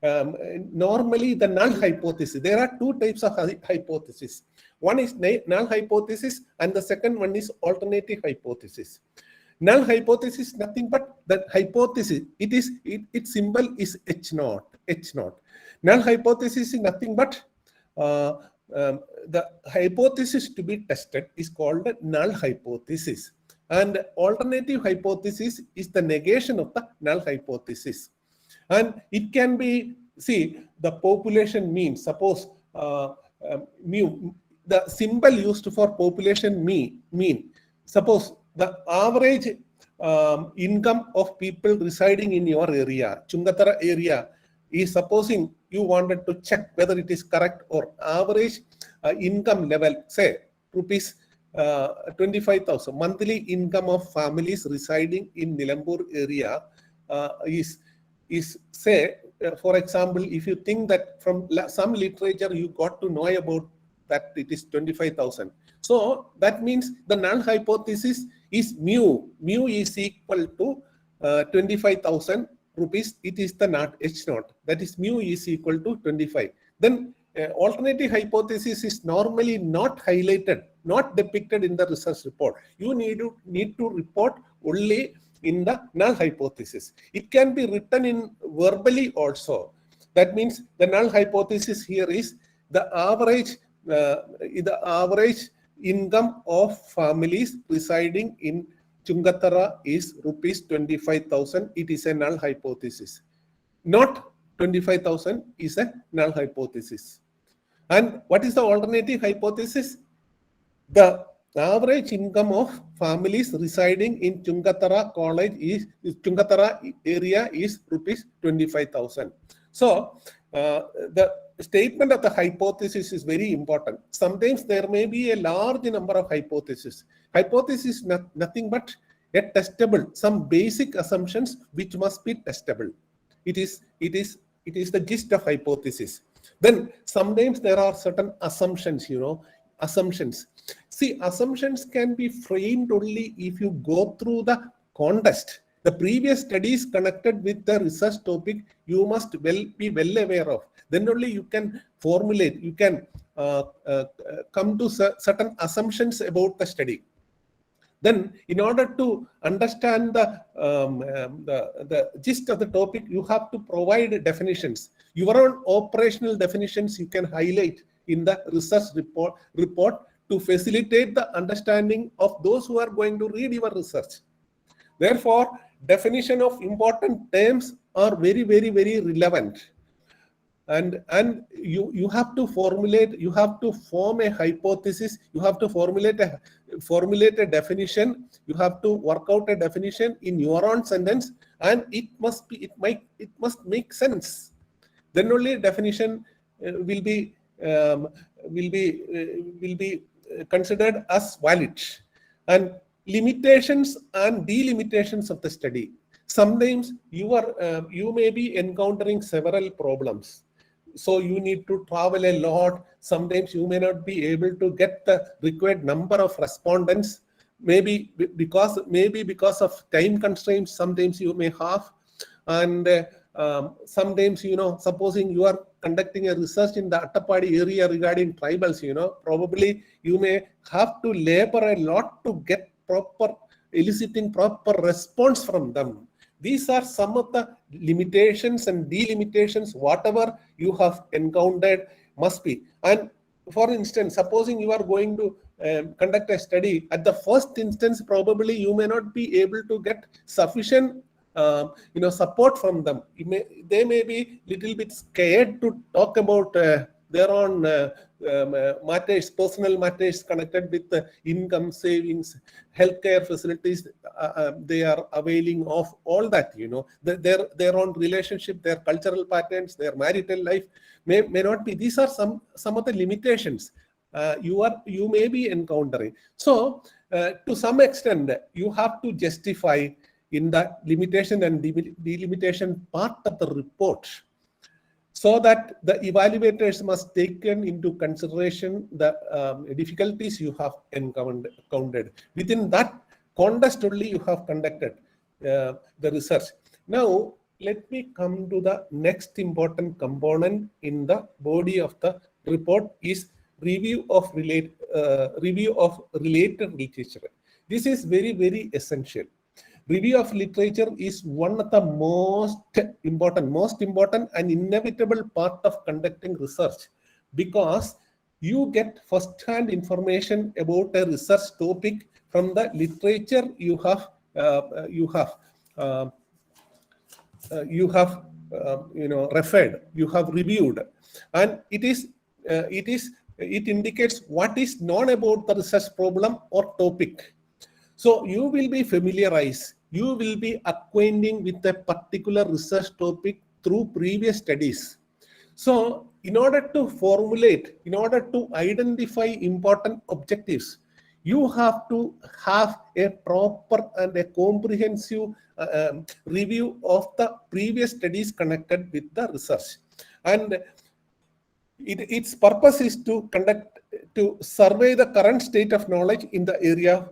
normally the null hypothesis. There are two types of hypothesis. One is null hypothesis and the second one is alternative hypothesis. Null hypothesis is nothing but the hypothesis. Its symbol is H naught. Null hypothesis is nothing but the hypothesis to be tested is called a null hypothesis. And alternative hypothesis is the negation of the null hypothesis. And it can be, see, the population mean. Suppose mu, the symbol used for population mean. Suppose the average income of people residing in your area, Chungatara area, is supposing you wanted to check whether it is correct, or average income level, say rupees 25,000 monthly income of families residing in Nilambur area is say, for example, if you think that from some literature you got to know about that it is 25,000. So that means the null hypothesis is mu is equal to 25,000 rupees. It is the not H naught, that is mu is equal to 25. Then alternative hypothesis is normally not highlighted, not depicted in the research report. You need to report only in the null hypothesis. It can be written in verbally also. That means the null hypothesis here is the average income of families residing in Chungatara is rupees 25,000. It is a null hypothesis. Not 25,000 is a null hypothesis. And what is the alternative hypothesis? The average income of families residing in Chungatara area is rupees 25,000. So the statement of the hypothesis is very important. Sometimes there may be a large number of hypotheses. Hypothesis is nothing but a testable, some basic assumptions which must be testable. It is the gist of hypothesis. Then sometimes there are certain assumptions, assumptions. See, assumptions can be framed only if you go through the context. The previous studies connected with the research topic, you must be well aware of. Then only you can formulate, you can come to certain assumptions about the study. Then, in order to understand the gist of the topic, you have to provide definitions. Your own operational definitions you can highlight in the research report to facilitate the understanding of those who are going to read your research. Therefore, definition of important terms are very, very, very relevant. And you have to formulate, you have to form a hypothesis, you have to formulate a definition, you have to work out a definition in your own sentence, and it must make sense. Then only definition will be considered as valid. And limitations and delimitations of the study. Sometimes you may be encountering several problems. So you need to travel a lot. Sometimes you may not be able to get the required number of respondents. Maybe because of time constraints, sometimes you may have. And sometimes, supposing you are conducting a research in the Attapadi area regarding tribals, probably you may have to labor a lot to get eliciting proper response from them. These are some of the limitations and delimitations, whatever you have encountered must be. And for instance, supposing you are going to conduct a study, at the first instance, probably you may not be able to get sufficient support from them. They may be little bit scared to talk about their own matters, personal matters connected with income, savings, healthcare facilities they are availing of, all that, their own relationship, their cultural patterns, their marital life may not be. These are some of the limitations you may be encountering. So to some extent, you have to justify in the limitation and delimitation part of the report, so that the evaluators must take into consideration the difficulties you have encountered. Within that context only you have conducted the research. Now, let me come to the next important component in the body of the report is review of related literature. This is very, very essential. Review of literature is one of the most important and inevitable part of conducting research, because you get first-hand information about a research topic from the literature you have referred, you have reviewed, and it indicates what is known about the research problem or topic. So you will be familiarized, you will be acquainting with a particular research topic through previous studies. So in order to identify important objectives, you have to have a proper and a comprehensive review of the previous studies connected with the research. And its purpose is to survey the current state of knowledge in the area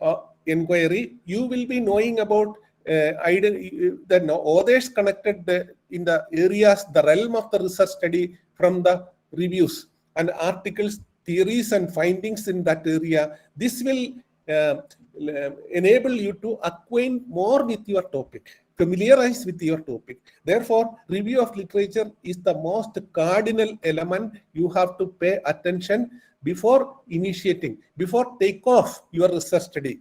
of inquiry. You will be knowing about the authors connected in the areas, the realm of the research study from the reviews and articles, theories and findings in that area. This will enable you to acquaint more with your topic, familiarize with your topic. Therefore, review of literature is the most cardinal element you have to pay attention before take off your research study.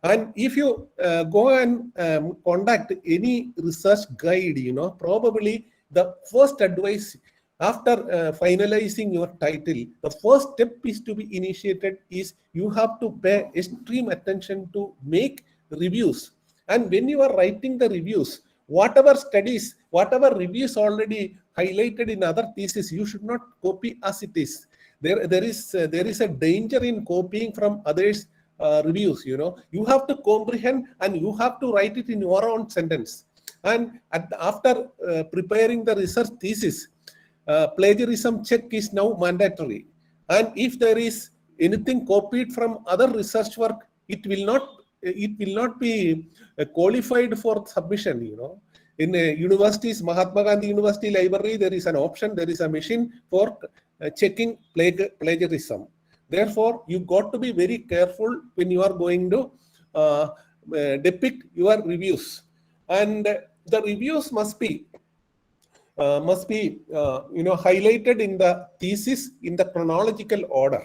And if you go and contact any research guide, probably the first advice after finalizing your title, the first step is to be initiated is you have to pay extreme attention to make reviews. And when you are writing the reviews, whatever reviews already highlighted in other theses, you should not copy as it is. There is a danger in copying from others' reviews. You have to comprehend and you have to write it in your own sentence. And after preparing the research thesis, plagiarism check is now mandatory. And if there is anything copied from other research work, it will not be qualified for submission. In universities, Mahatma Gandhi University Library, there is an option, there is a machine for checking plagiarism. Therefore, you got to be very careful when you are going to depict your reviews, and the reviews must be highlighted in the thesis in the chronological order,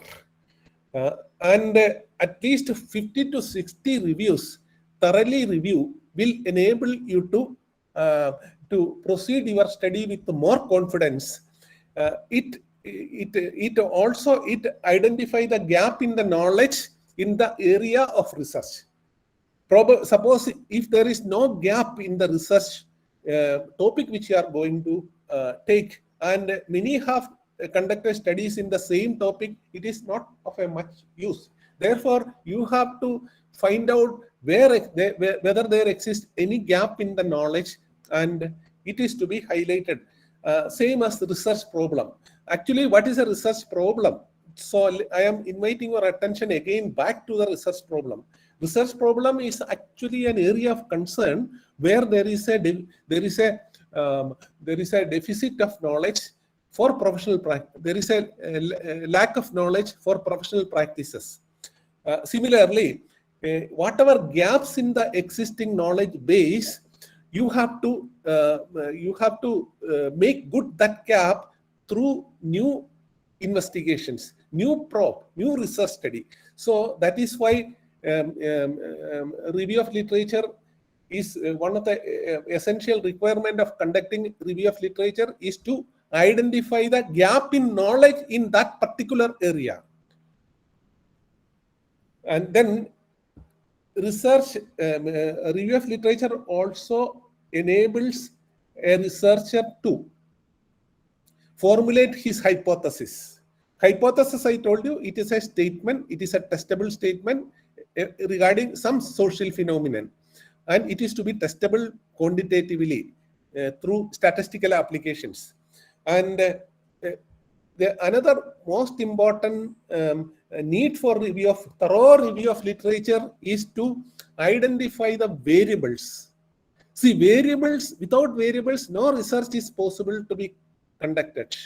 and at least 50 to 60 reviews thoroughly review will enable you to proceed your study with more confidence. It also identify the gap in the knowledge in the area of research. Suppose if there is no gap in the research topic which you are going to take, and many have conducted studies in the same topic, it is not of a much use. Therefore, you have to find out whether there exists any gap in the knowledge, and it is to be highlighted. Same as the research problem. Actually, what is a research problem? So I am inviting your attention again back to the research problem. Research problem is actually an area of concern where there is a deficit of knowledge for professional practice. There is a lack of knowledge for professional practices. Similarly, whatever gaps in the existing knowledge base, you have to make good that gap through new investigations, new probe, new research study. So that is why review of literature is one of the essential requirement of conducting review of literature is to identify the gap in knowledge in that particular area. And then review of literature also enables a researcher to formulate his hypothesis. Hypothesis, I told you, it is a statement, it is a testable statement regarding some social phenomenon, and it is to be testable quantitatively through statistical applications. And another most important need for thorough review of literature is to identify the variables. See, variables, without variables, no research is possible to be conducted.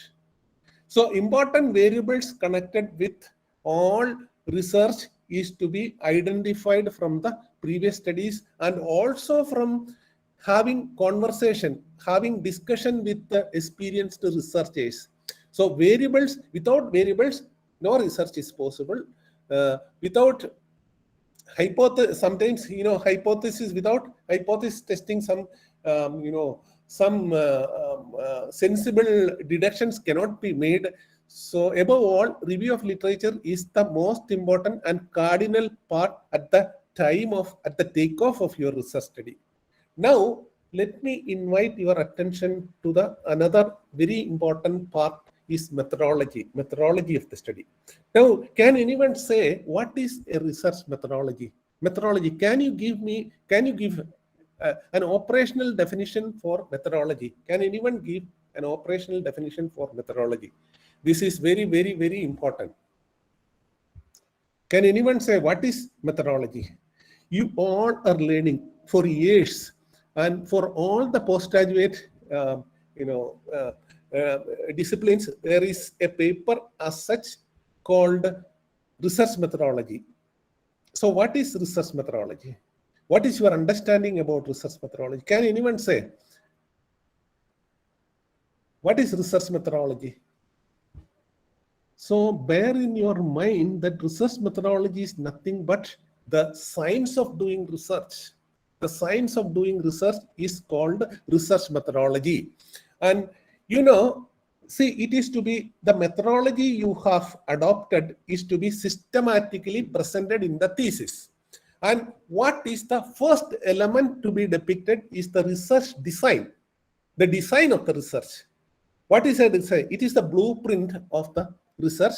So important variables connected with all research is to be identified from the previous studies, and also from having conversation, having discussion with the experienced researchers. So variables, without variables, no research is possible. Without hypothesis, sometimes, hypothesis, without hypothesis testing, some sensible deductions cannot be made. So above all, review of literature is the most important and cardinal part at the takeoff of your research study. Now let me invite your attention to the another very important part is methodology of the study. Now, can anyone say what is a research methodology? Can you give an operational definition for methodology? Can anyone give an operational definition for methodology? This is very, very, very important. Can anyone say what is methodology? You all are learning for years, and for all the postgraduate disciplines, there is a paper as such called research methodology. So what is research methodology? What is your understanding about research methodology? Can anyone say what is research methodology? So bear in your mind that research methodology is nothing but the science of doing research. The science of doing research is called research methodology. And see, it is to be the methodology you have adopted is to be systematically presented in the thesis. And what is the first element to be depicted is the research design, the design of the research. What is a design? It is the blueprint of the research.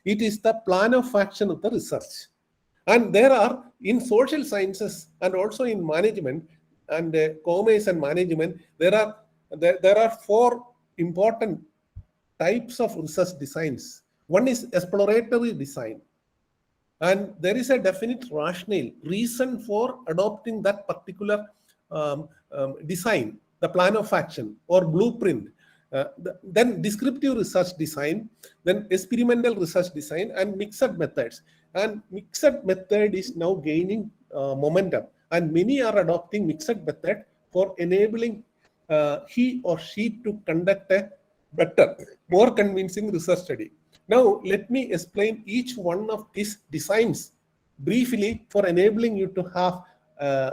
It is the plan of action of the research. And there are, in social sciences and also in management and commerce and management, there are four important types of research designs. One is exploratory design. And there is a definite rationale, reason for adopting that particular design, the plan of action or blueprint. Then descriptive research design, then experimental research design, and mixed methods. And mixed method is now gaining momentum, and many are adopting mixed method for enabling he or she to conduct a better, more convincing research study. Now let me explain each one of these designs briefly for enabling you to have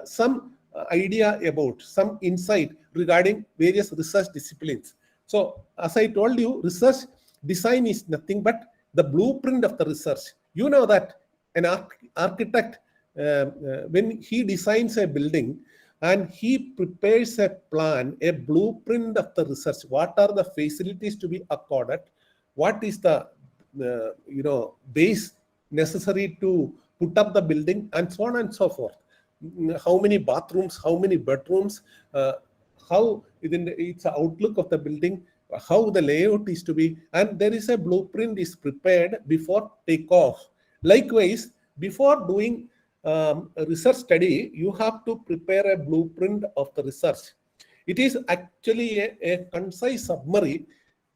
some idea about, some insight regarding various research disciplines. So as I told you, research design is nothing but the blueprint of the research. You know that an architect, when he designs a building and he prepares a plan, a blueprint of the research, what are the facilities to be accorded, what is the base necessary to put up the building, and so on and so forth. How many bathrooms, how many bedrooms, how its outlook of the building, how the layout is to be, and there is a blueprint is prepared before takeoff. Likewise, before doing a research study, you have to prepare a blueprint of the research. It is actually a concise summary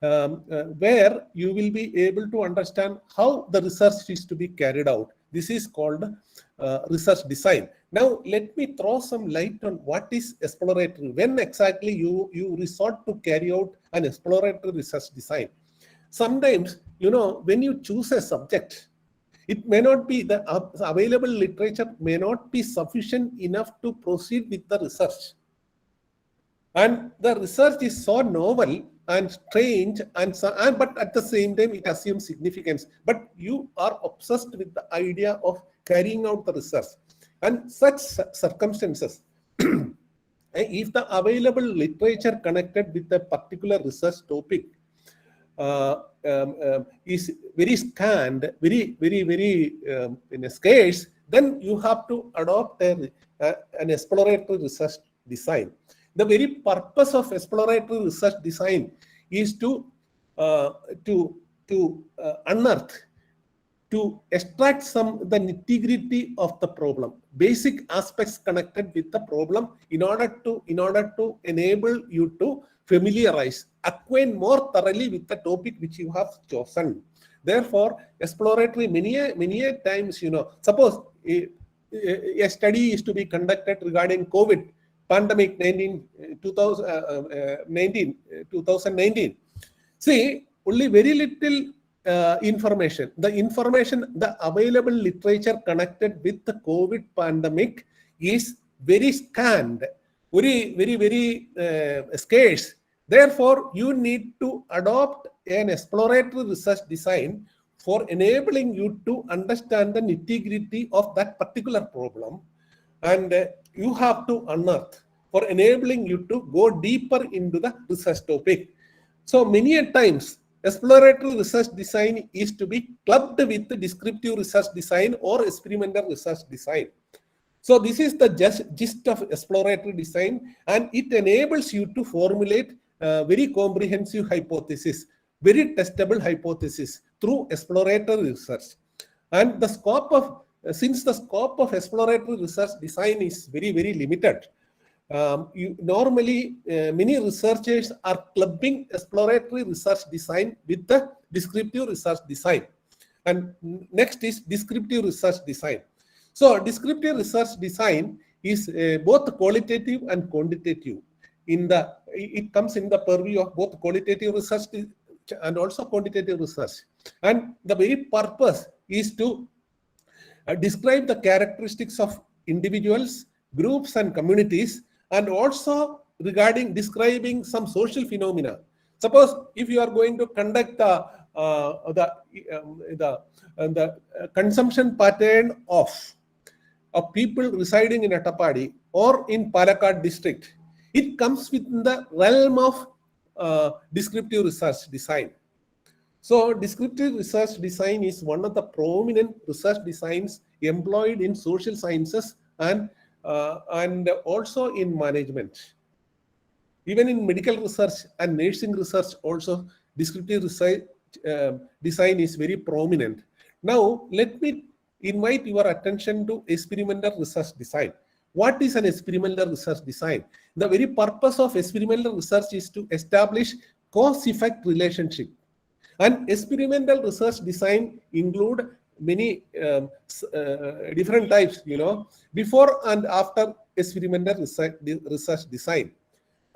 where you will be able to understand how the research is to be carried out. This is called research design. Now, let me throw some light on what is exploratory. When exactly you resort to carry out an exploratory research design. Sometimes, when you choose a subject, it may not be, the available literature may not be sufficient enough to proceed with the research. And the research is so novel and strange, but at the same time it assumes significance. But you are obsessed with the idea of carrying out the research. And such circumstances, if the available literature connected with a particular research topic is very scant, very scarce, then you have to adopt an exploratory research design. The very purpose of exploratory research design is to unearth, to extract the nitty-gritty of the problem, basic aspects connected with the problem, in order to enable you to acquaint more thoroughly with the topic which you have chosen. Therefore, exploratory many times, suppose a study is to be conducted regarding COVID pandemic 2019. See, only very little information. The available literature connected with the COVID pandemic is very scant, very scarce. Therefore, you need to adopt an exploratory research design for enabling you to understand the nitty-gritty of that particular problem, and you have to unearth for enabling you to go deeper into the research topic. So many times, exploratory research design is to be clubbed with the descriptive research design or experimental research design. So this is the gist of exploratory design, and it enables you to formulate very comprehensive hypothesis, very testable hypothesis through exploratory research. And the scope of, since the scope of exploratory research design is very limited, normally many researchers are clubbing exploratory research design with the descriptive research design. And next is descriptive research design. So descriptive research design is both qualitative and quantitative. It comes in the purview of both qualitative research and also quantitative research. And the very purpose is to describe the characteristics of individuals, groups, and communities, and also describing some social phenomena. Suppose if you are going to conduct the consumption pattern of people residing in Attapadi or in Palakkad district, it comes within the realm of descriptive research design. So descriptive research design is one of the prominent research designs employed in social sciences and also in management. Even in medical research and nursing research also, descriptive research design is very prominent. Now, let me invite your attention to experimental research design. What is an experimental research design? The very purpose of experimental research is to establish cause-effect relationship. And experimental research design include many different types, before and after experimental research design.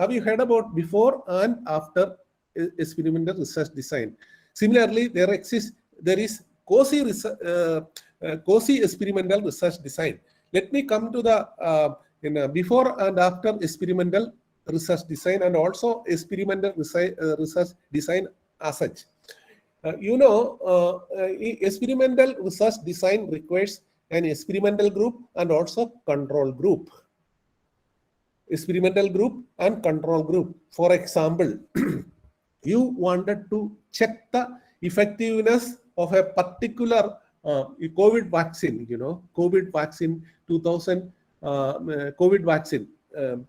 Have you heard about before and after experimental research design? Similarly, there is quasi-experimental research design. Let me come to the before and after experimental research design and also experimental research design as such. Experimental research design requires an experimental group and also control group. Experimental group and control group. For example, you wanted to check the effectiveness of a particular COVID vaccine, COVID vaccine 2000, COVID vaccine. There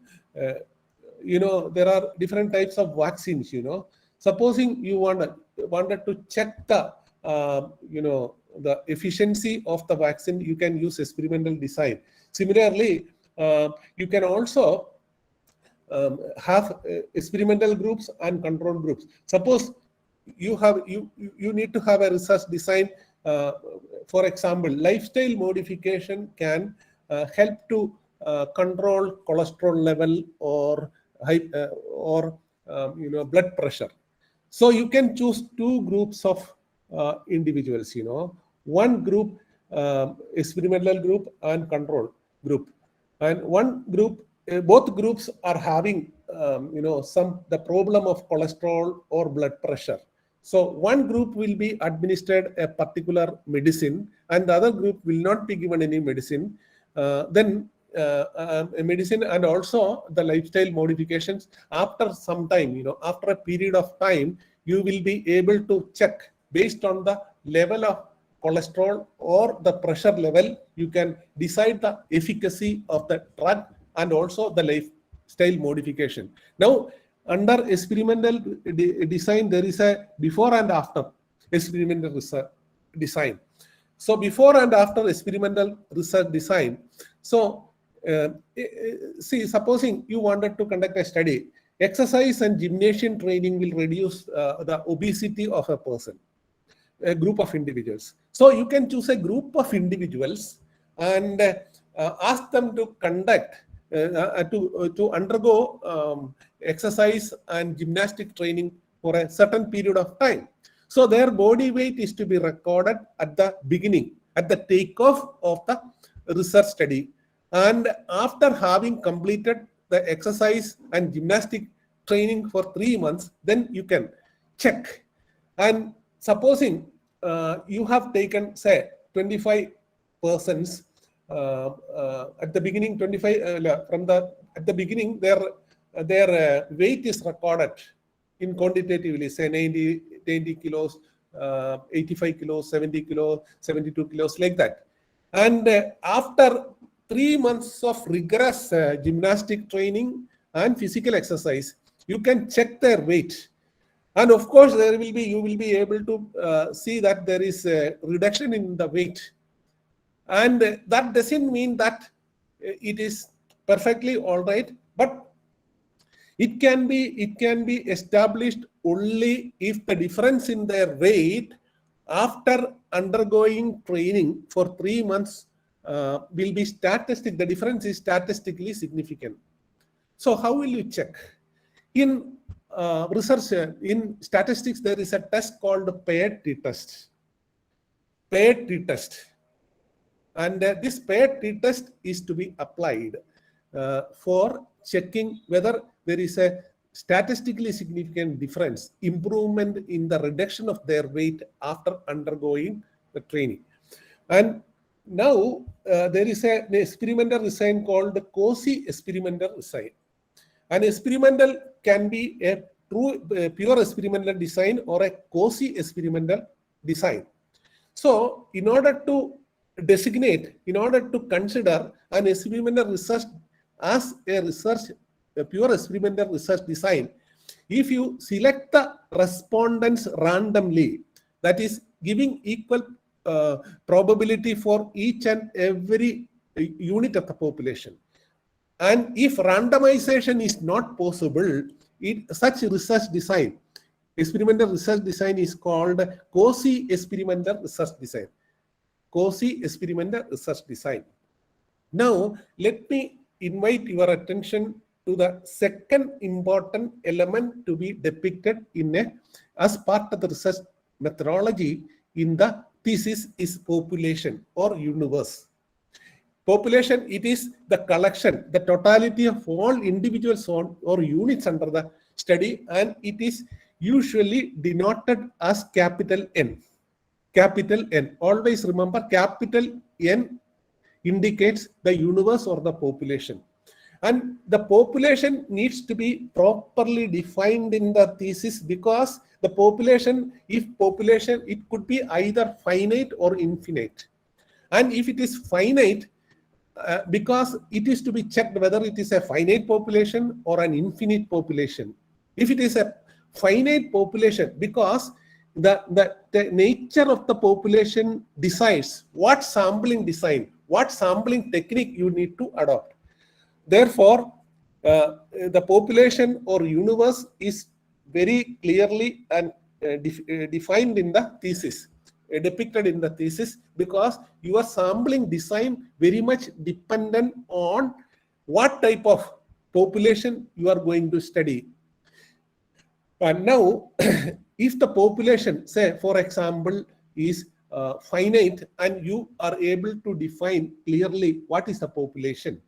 are different types of vaccines, Supposing you wanted to check the, the efficiency of the vaccine, you can use experimental design. Similarly, you can also have experimental groups and control groups. Suppose you need to have a research design. For example, lifestyle modification can help to control cholesterol level or blood pressure. So you can choose two groups of individuals. One group, experimental group and control group, and one group. Both groups are having the problem of cholesterol or blood pressure. So one group will be administered a particular medicine and the other group will not be given any medicine. Then a medicine and also the lifestyle modifications, after some time, after a period of time, you will be able to check based on the level of cholesterol or the pressure level. You can decide the efficacy of the drug and also the lifestyle modification. Now, under experimental design, there is a before and after experimental design. So before and after experimental research design. So see, supposing you wanted to conduct a study, exercise and gymnasium training will reduce the obesity of a person, a group of individuals. So you can choose a group of individuals and ask them to conduct, to undergo exercise and gymnastic training for a certain period of time. So their body weight is to be recorded at the beginning, at the takeoff of the research study. And after having completed the exercise and gymnastic training for 3 months, then you can check. And supposing you have taken, say, 25 persons at the beginning, 25 at the beginning, their weight is recorded in quantitatively, say 90 kilos, 85 kilos, 70 kilos, 72 kilos, like that. And after 3 months of rigorous gymnastic training and physical exercise, you can check their weight. And of course, you will be able to see that there is a reduction in the weight. And that doesn't mean that it is perfectly all right, but it can be established only if the difference in their weight after undergoing training for 3 months will be statistic. The difference is statistically significant. So how will you check? In research, in statistics, there is a test called paired t-test. Paired t-test. And this paired t-test is to be applied for checking whether there is a statistically significant difference, improvement in the reduction of their weight after undergoing the training. And now there is an experimental design called quasi-experimental design. An experimental can be a true pure experimental design or a quasi-experimental design. So in order to designate, in order to consider an experimental research as a pure experimental research design, if you select the respondents randomly, that is giving equal probability for each and every unit of the population, and if randomization is not possible, such research design, experimental research design, is called quasi-experimental research design. Quasi-experimental research design. Now, let me invite your attention to the second important element to be depicted as part of the research methodology in the thesis is population or universe. Population, it is the collection, the totality of all individuals or units under the study, and it is usually denoted as capital N. Capital N. Always remember, capital N indicates the universe or the population. And the population needs to be properly defined in the thesis, because the population, it could be either finite or infinite. And if it is finite, because it is to be checked whether it is a finite population or an infinite population. If it is a finite population, because the nature of the population decides what sampling design, what sampling technique you need to adopt. Therefore, the population or universe is very clearly and defined in the thesis, depicted in the thesis, because your sampling design very much dependent on what type of population you are going to study. And now, if the population, say for example, is finite, and you are able to define clearly what is the population,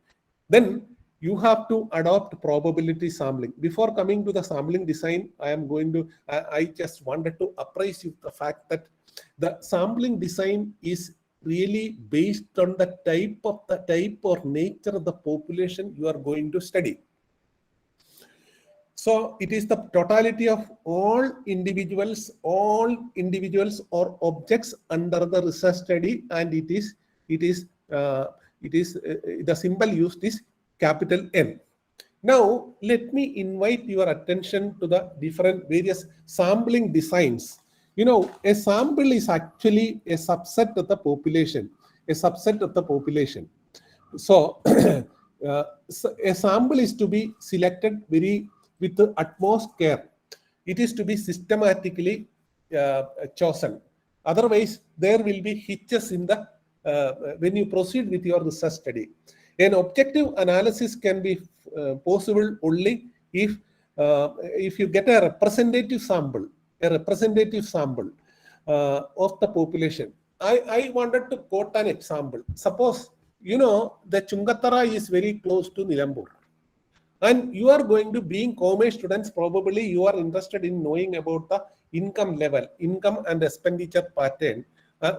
then you have to adopt probability sampling. Before coming to the sampling design, I just wanted to apprise you the fact that the sampling design is really based on the type or nature of the population you are going to study. So it is the totality of all individuals or objects under the research study, and the symbol used is capital N. Now, let me invite your attention to the various sampling designs You know, a sample is actually a subset of the population, So, so a sample is to be selected with the utmost care. It is to be systematically chosen. Otherwise, there will be hitches in the when you proceed with your research study. An objective analysis can be possible only if you get a representative sample of the population. I wanted to quote an example. Suppose, you know, the Chungatara is very close to Nilambur. And you are going to, being commerce students, probably you are interested in knowing about the income level, income and expenditure pattern,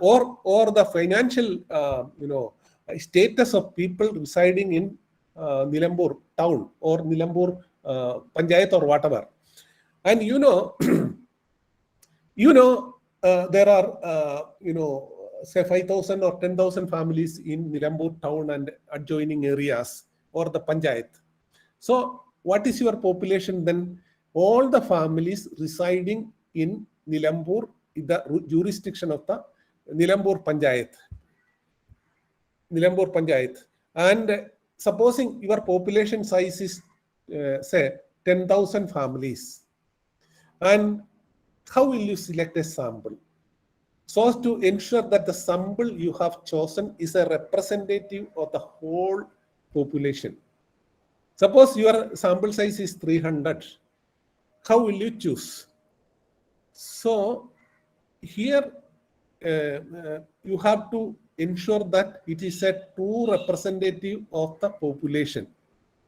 or the financial, status of people residing in Nilambur town or Nilambur Panchayat or whatever. And you know, there are, say 5,000 or 10,000 families in Nilambur town and adjoining areas or the Panchayat. So what is your population then? All the families residing in Nilambur, the jurisdiction of the Nilambur Panchayat. And supposing your population size is, say, 10,000 families. And how will you select a sample? So as to ensure that the sample you have chosen is a representative of the whole population. Suppose your sample size is 300. How will you choose? So here you have to ensure that it is a true representative of the population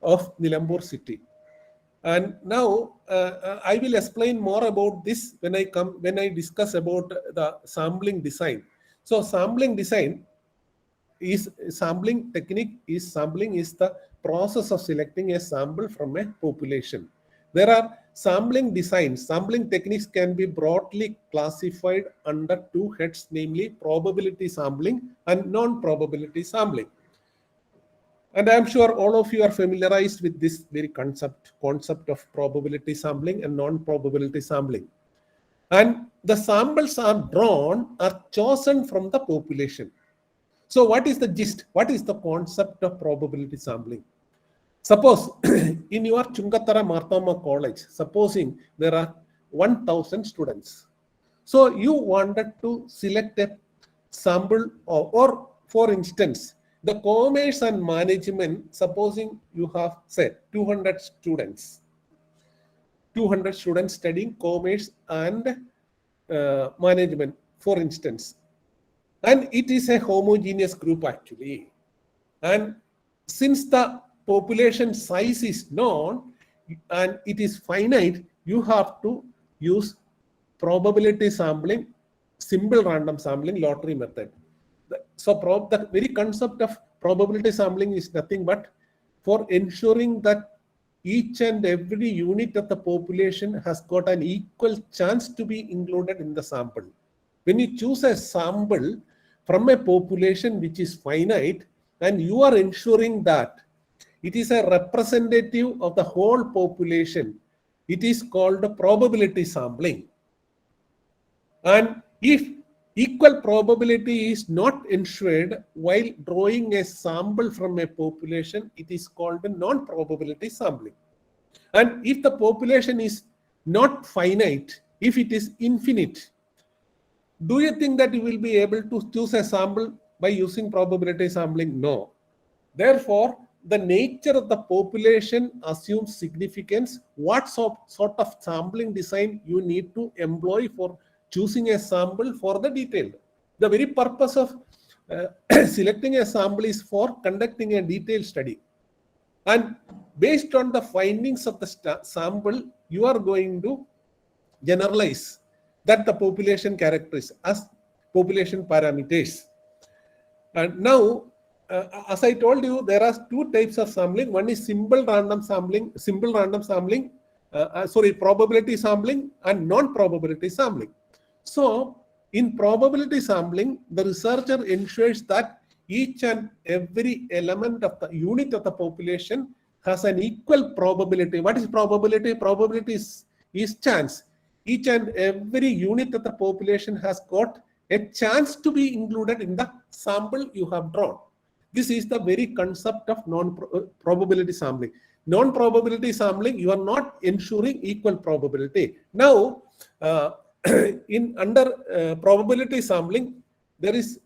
of Nilambur city. And now I will explain more about this when I discuss about the sampling design. So sampling technique is the process of selecting a sample from a population. There are sampling designs. Sampling techniques can be broadly classified under two heads, namely probability sampling and non-probability sampling. And I'm sure all of you are familiarized with this very concept of probability sampling and non-probability sampling. And the samples are chosen from the population. So what is the gist? What is the concept of probability sampling? Suppose in your Chungatara Marthama College, supposing there are 1,000 students. So you wanted to select a sample or for instance, the commerce and management, supposing you have, say, 200 students studying commerce and management, for instance. And it is a homogeneous group actually. And since the population size is known and it is finite, you have to use probability sampling, simple random sampling, lottery method. So the very concept of probability sampling is nothing but for ensuring that each and every unit of the population has got an equal chance to be included in the sample. When you choose a sample from a population which is finite and you are ensuring that it is a representative of the whole population, it is called probability sampling. And if equal probability is not ensured while drawing a sample from a population, it is called non-probability sampling. And if the population is not finite, if it is infinite, do you think that you will be able to choose a sample by using probability sampling? No. Therefore, the nature of the population assumes significance. What sort of sampling design you need to employ for choosing a sample for the detailed. The very purpose of selecting a sample is for conducting a detailed study. And based on the findings of the sample, you are going to generalize that the population characteristics as population parameters. And now, as I told you, there are two types of sampling. One is probability sampling and non-probability sampling. So, in probability sampling, the researcher ensures that each and every element of the unit of the population has an equal probability. What is probability? Probability is chance. each and every unit of the population has got a chance to be included in the sample you have drawn. This is the very concept of non-probability sampling. Non-probability sampling, you are not ensuring equal probability. Now, under probability sampling, there is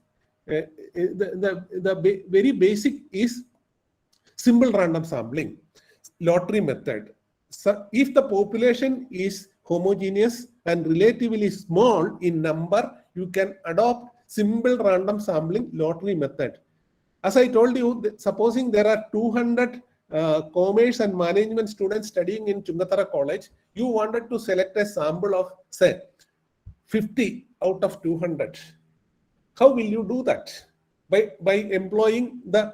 the very basic is simple random sampling, lottery method. So if the population is homogeneous and relatively small in number, you can adopt simple random sampling lottery method. As I told you, supposing there are 200 commerce and management students studying in Chungatara College, you wanted to select a sample of, say, 50 out of 200. How will you do that? By employing the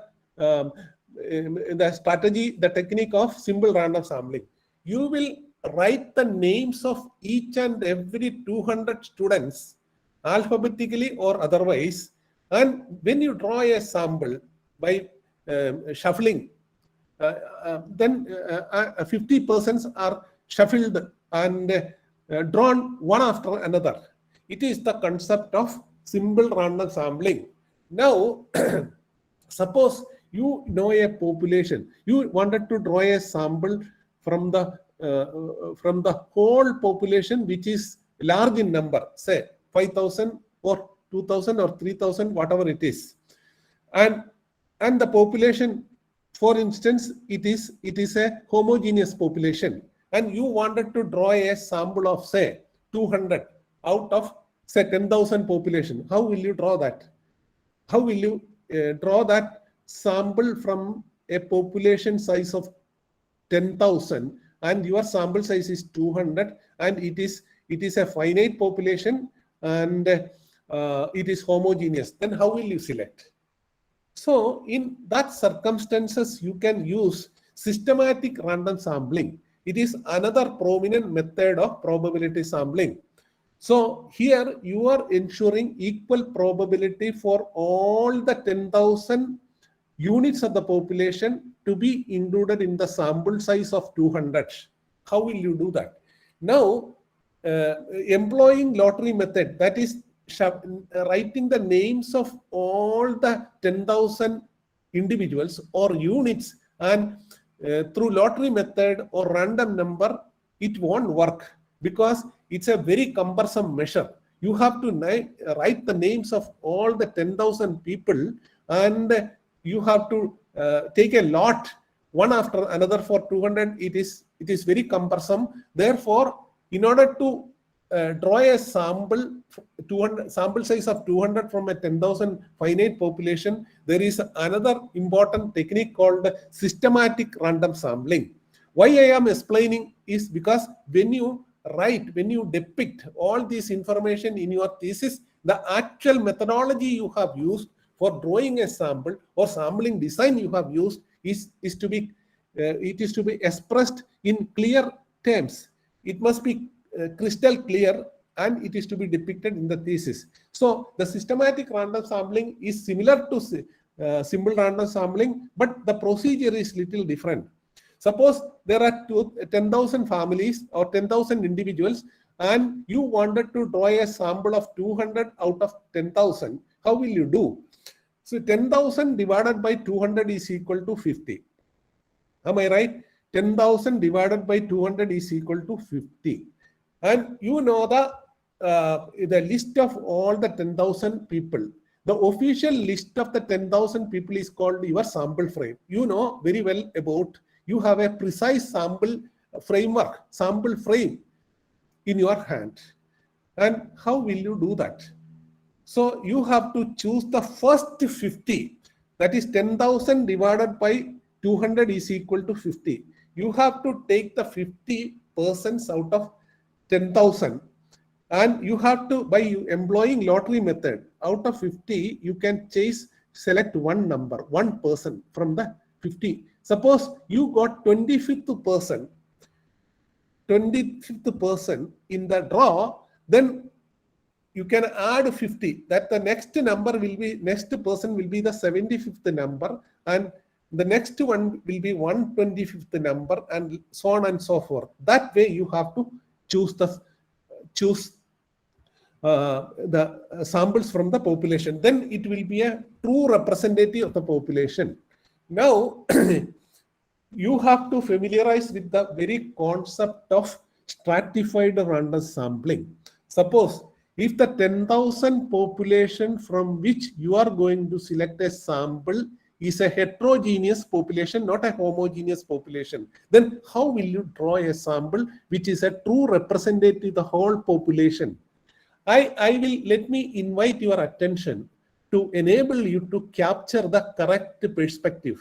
strategy, the technique of simple random sampling. You will write the names of each and every 200 students alphabetically or otherwise, and when you draw a sample by shuffling, then 50% are shuffled and drawn one after another. It is the concept of simple random sampling. Now, suppose you know a population, you wanted to draw a sample from the whole population, which is large in number, say 5,000 or 2,000 or 3,000, whatever it is, and the population, for instance, it is a homogeneous population, and you wanted to draw a sample of, say, 200 out of, say, 10,000 population. How will you draw that? How will you draw that sample from a population size of 10,000 and your sample size is 200 and it is a finite population and it is homogeneous? Then how will you select? So in that circumstances, you can use systematic random sampling. It is another prominent method of probability sampling. So here you are ensuring equal probability for all the 10,000 units of the population to be included in the sample size of 200. How will you do that? Now, employing lottery method, that is writing the names of all the 10,000 individuals or units, and through lottery method or random number, it won't work because it's a very cumbersome measure. You have to write the names of all the 10,000 people and you have to take a lot one after another for 200. It is very cumbersome. Therefore, in order to draw a sample size of 200 from a 10,000 finite population, there is another important technique called systematic random sampling. Why I am explaining is because when you depict all this information in your thesis, the actual methodology you have used for drawing a sample or sampling design you have used is to be expressed in clear terms. It must be crystal clear and it is to be depicted in the thesis. So the systematic random sampling is similar to simple random sampling, but the procedure is little different. Suppose there are 10,000 families or 10,000 individuals and you wanted to draw a sample of 200 out of 10,000. How will you do? So 10,000 divided by 200 is equal to 50. Am I right? 10,000 divided by 200 is equal to 50. And you know the list of all the 10,000 people. The official list of the 10,000 people is called your sample frame. You know very well about, you have a precise sample framework, sample frame in your hand. And how will you do that? So you have to choose the first 50. That is 10,000 divided by 200 is equal to 50. You have to take the 50% out of 10,000. And you have to, by employing lottery method, out of 50, you can select one number, one person from the 50. Suppose you got 25th person in the draw, then you can add 50. That the next person will be the 75th number, and the next one will be 125th number, and so on and so forth. That way you have to choose choose the samples from the population. Then it will be a true representative of the population. Now, you have to familiarize with the very concept of stratified random sampling. Suppose if the 10,000 population from which you are going to select a sample is a heterogeneous population, not a homogeneous population, then how will you draw a sample which is a true representative of the whole population? Let me invite your attention to enable you to capture the correct perspective.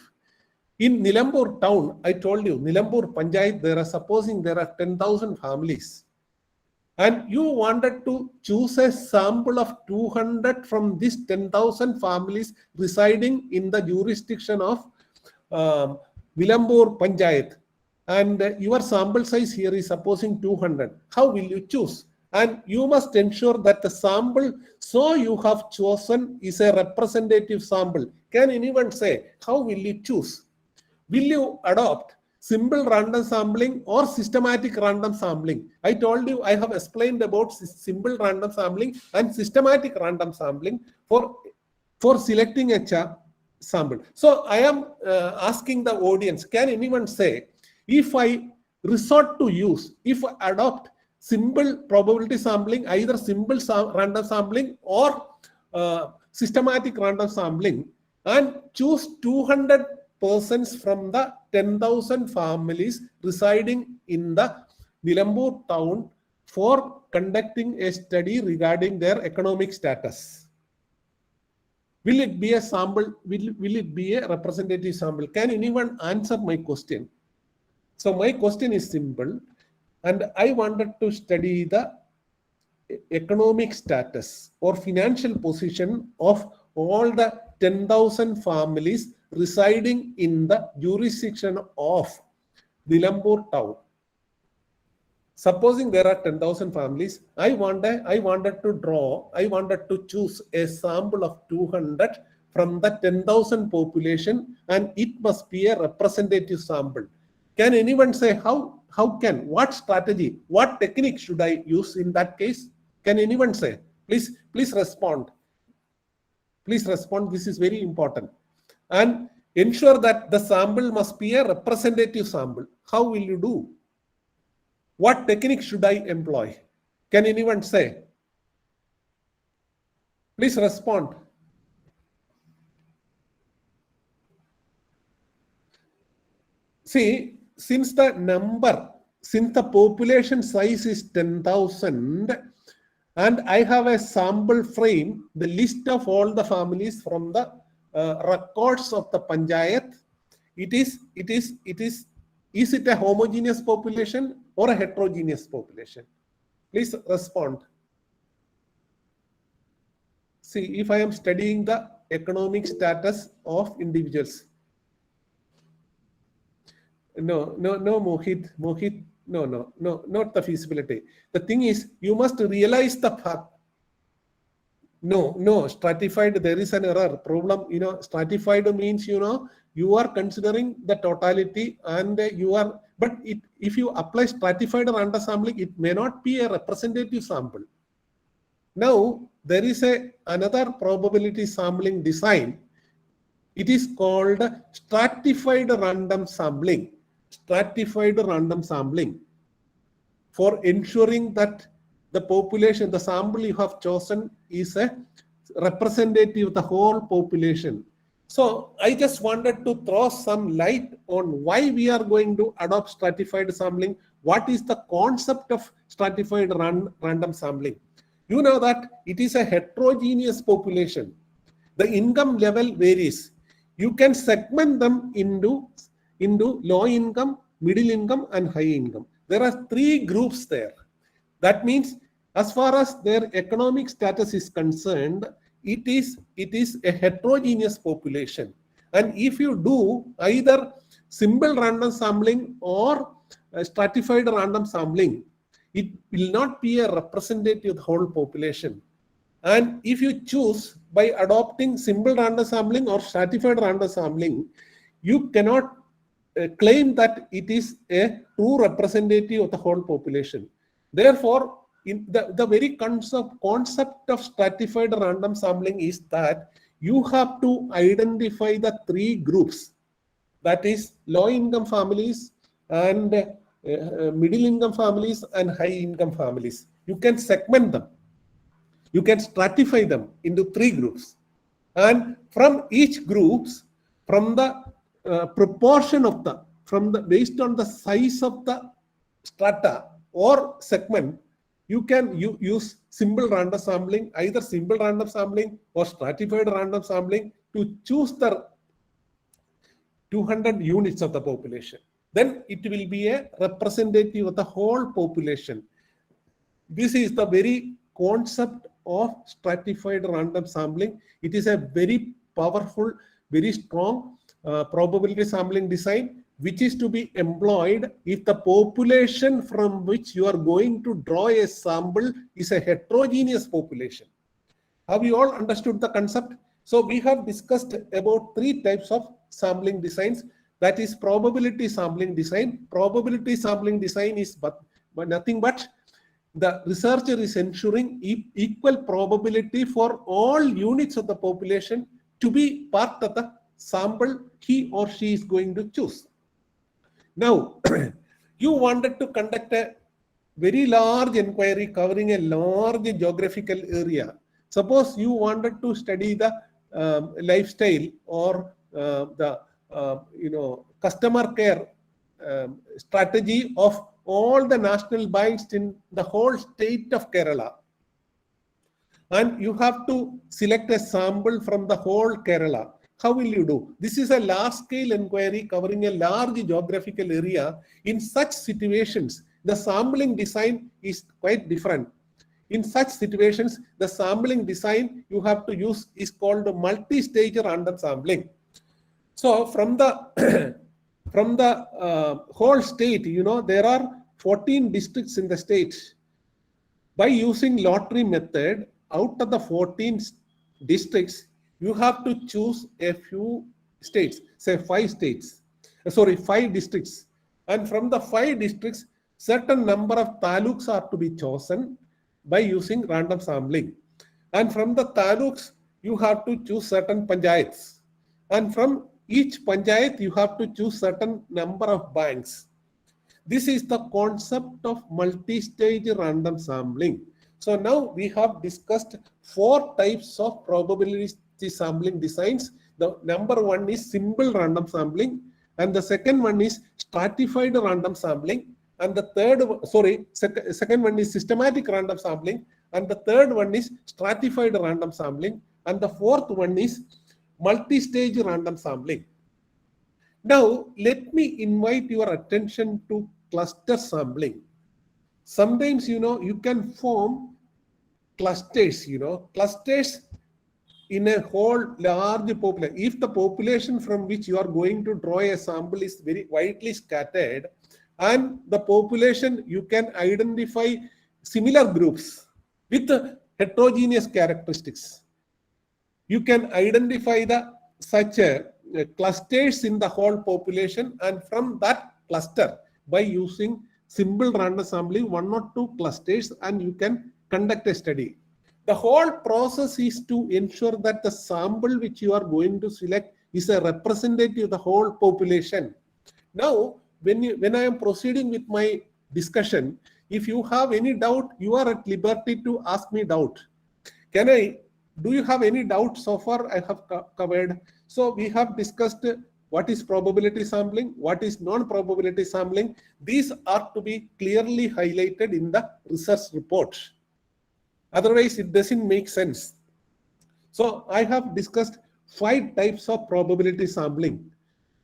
In Nilambur town, I told you, Nilambur Panchayat, supposing there are 10,000 families, and you wanted to choose a sample of 200 from these 10,000 families residing in the jurisdiction of Nilambur Panchayat, and your sample size here is supposing 200. How will you choose? And you must ensure that the sample so you have chosen is a representative sample. Can anyone say, how will you choose? Will you adopt simple random sampling or systematic random sampling? I told you, I have explained about simple random sampling and systematic random sampling for selecting a sample. So I am asking the audience, can anyone say, if I resort to use, if I adopt simple probability sampling, either simple random sampling or systematic random sampling, and choose 200 persons from the 10,000 families residing in the Nilambur town for conducting a study regarding their economic status. Will it be a sample? Will it be a representative sample? Can anyone answer my question? So my question is simple. And I wanted to study the economic status or financial position of all the 10,000 families residing in the jurisdiction of Nilambur town. Supposing there are 10,000 families, I wanted to choose a sample of 200 from the 10,000 population, and it must be a representative sample. Can anyone say what strategy, what technique should I use in that case? Can anyone say? Please respond. Please respond. This is very important. And ensure that the sample must be a representative sample. How will you do? What technique should I employ? Can anyone say? Please respond. See, since the population size is 10,000 and I have a sample frame, the list of all the families from the records of the Panchayat, is it a homogeneous population or a heterogeneous population? Please respond. See, if I am studying the economic status of individuals. No, Mohit, no, not the feasibility. The thing is, you must realize the fact. No, stratified, there is an error. Problem, stratified means, you are considering the totality and but if you apply stratified random sampling, it may not be a representative sample. Now, there is another probability sampling design. It is called stratified random sampling. Stratified random sampling for ensuring that the population, the sample you have chosen is a representative of the whole population. So I just wanted to throw some light on why we are going to adopt stratified sampling. What is the concept of stratified random sampling? You know that it is a heterogeneous population. The income level varies. You can segment them into low income, middle income, and high income. There are 3 groups there. That means, as far as their economic status is concerned, it is a heterogeneous population. And if you do either simple random sampling or stratified random sampling, it will not be a representative of the whole population. And if you choose by adopting simple random sampling or stratified random sampling, you cannot claim that it is a true representative of the whole population. Therefore, in the very concept of stratified random sampling is that you have to identify the three groups, that is low income families and middle income families and high income families. You can segment them. You can stratify them into three groups. And from each groups, from the proportion of based on the size of the strata or segment, you can use simple random sampling, either simple random sampling or stratified random sampling, to choose the 200 units of the population. Then it will be a representative of the whole population. This is the very concept of stratified random sampling. It is a very powerful, very strong probability sampling design, which is to be employed if the population from which you are going to draw a sample is a heterogeneous population. Have you all understood the concept? So we have discussed about three types of sampling designs. That is probability sampling design. Probability sampling design is but nothing but the researcher is ensuring equal probability for all units of the population to be part of the sample he or she is going to choose. Now, you wanted to conduct a very large inquiry covering a large geographical area. Suppose you wanted to study the lifestyle or the customer care strategy of all the national banks in the whole state of Kerala, and you have to select a sample from the whole Kerala. How will you do? This is a large-scale inquiry covering a large geographical area. In such situations, the sampling design is quite different. In such situations, the sampling design you have to use is called multi-stage random sampling. So from the whole state, there are 14 districts in the state. By using lottery method, out of the 14 districts, you have to choose a few states, say 5 districts. And from the 5 districts, certain number of taluks are to be chosen by using random sampling. And from the taluks, you have to choose certain panchayats. And from each panchayat, you have to choose certain number of banks. This is the concept of multi-stage random sampling. So now we have discussed 4 types of probability sampling designs. The number 1 is simple random sampling, and the second one is stratified random sampling, and the second one is systematic random sampling, and the third one is stratified random sampling, and the fourth one is multi-stage random sampling. Now, let me invite your attention to cluster sampling. Sometimes, you can form clusters, clusters in a whole large population. If the population from which you are going to draw a sample is very widely scattered, and the population, you can identify similar groups with heterogeneous characteristics. You can identify such clusters in the whole population, and from that cluster, by using simple random sampling, 1 or 2 clusters, and you can conduct a study. The whole process is to ensure that the sample which you are going to select is a representative of the whole population. Now, when I am proceeding with my discussion, if you have any doubt, you are at liberty to ask me doubt. Do you have any doubt so far? I have covered. So we have discussed what is probability sampling, what is non-probability sampling. These are to be clearly highlighted in the research report. Otherwise, it doesn't make sense. So I have discussed 5 types of probability sampling.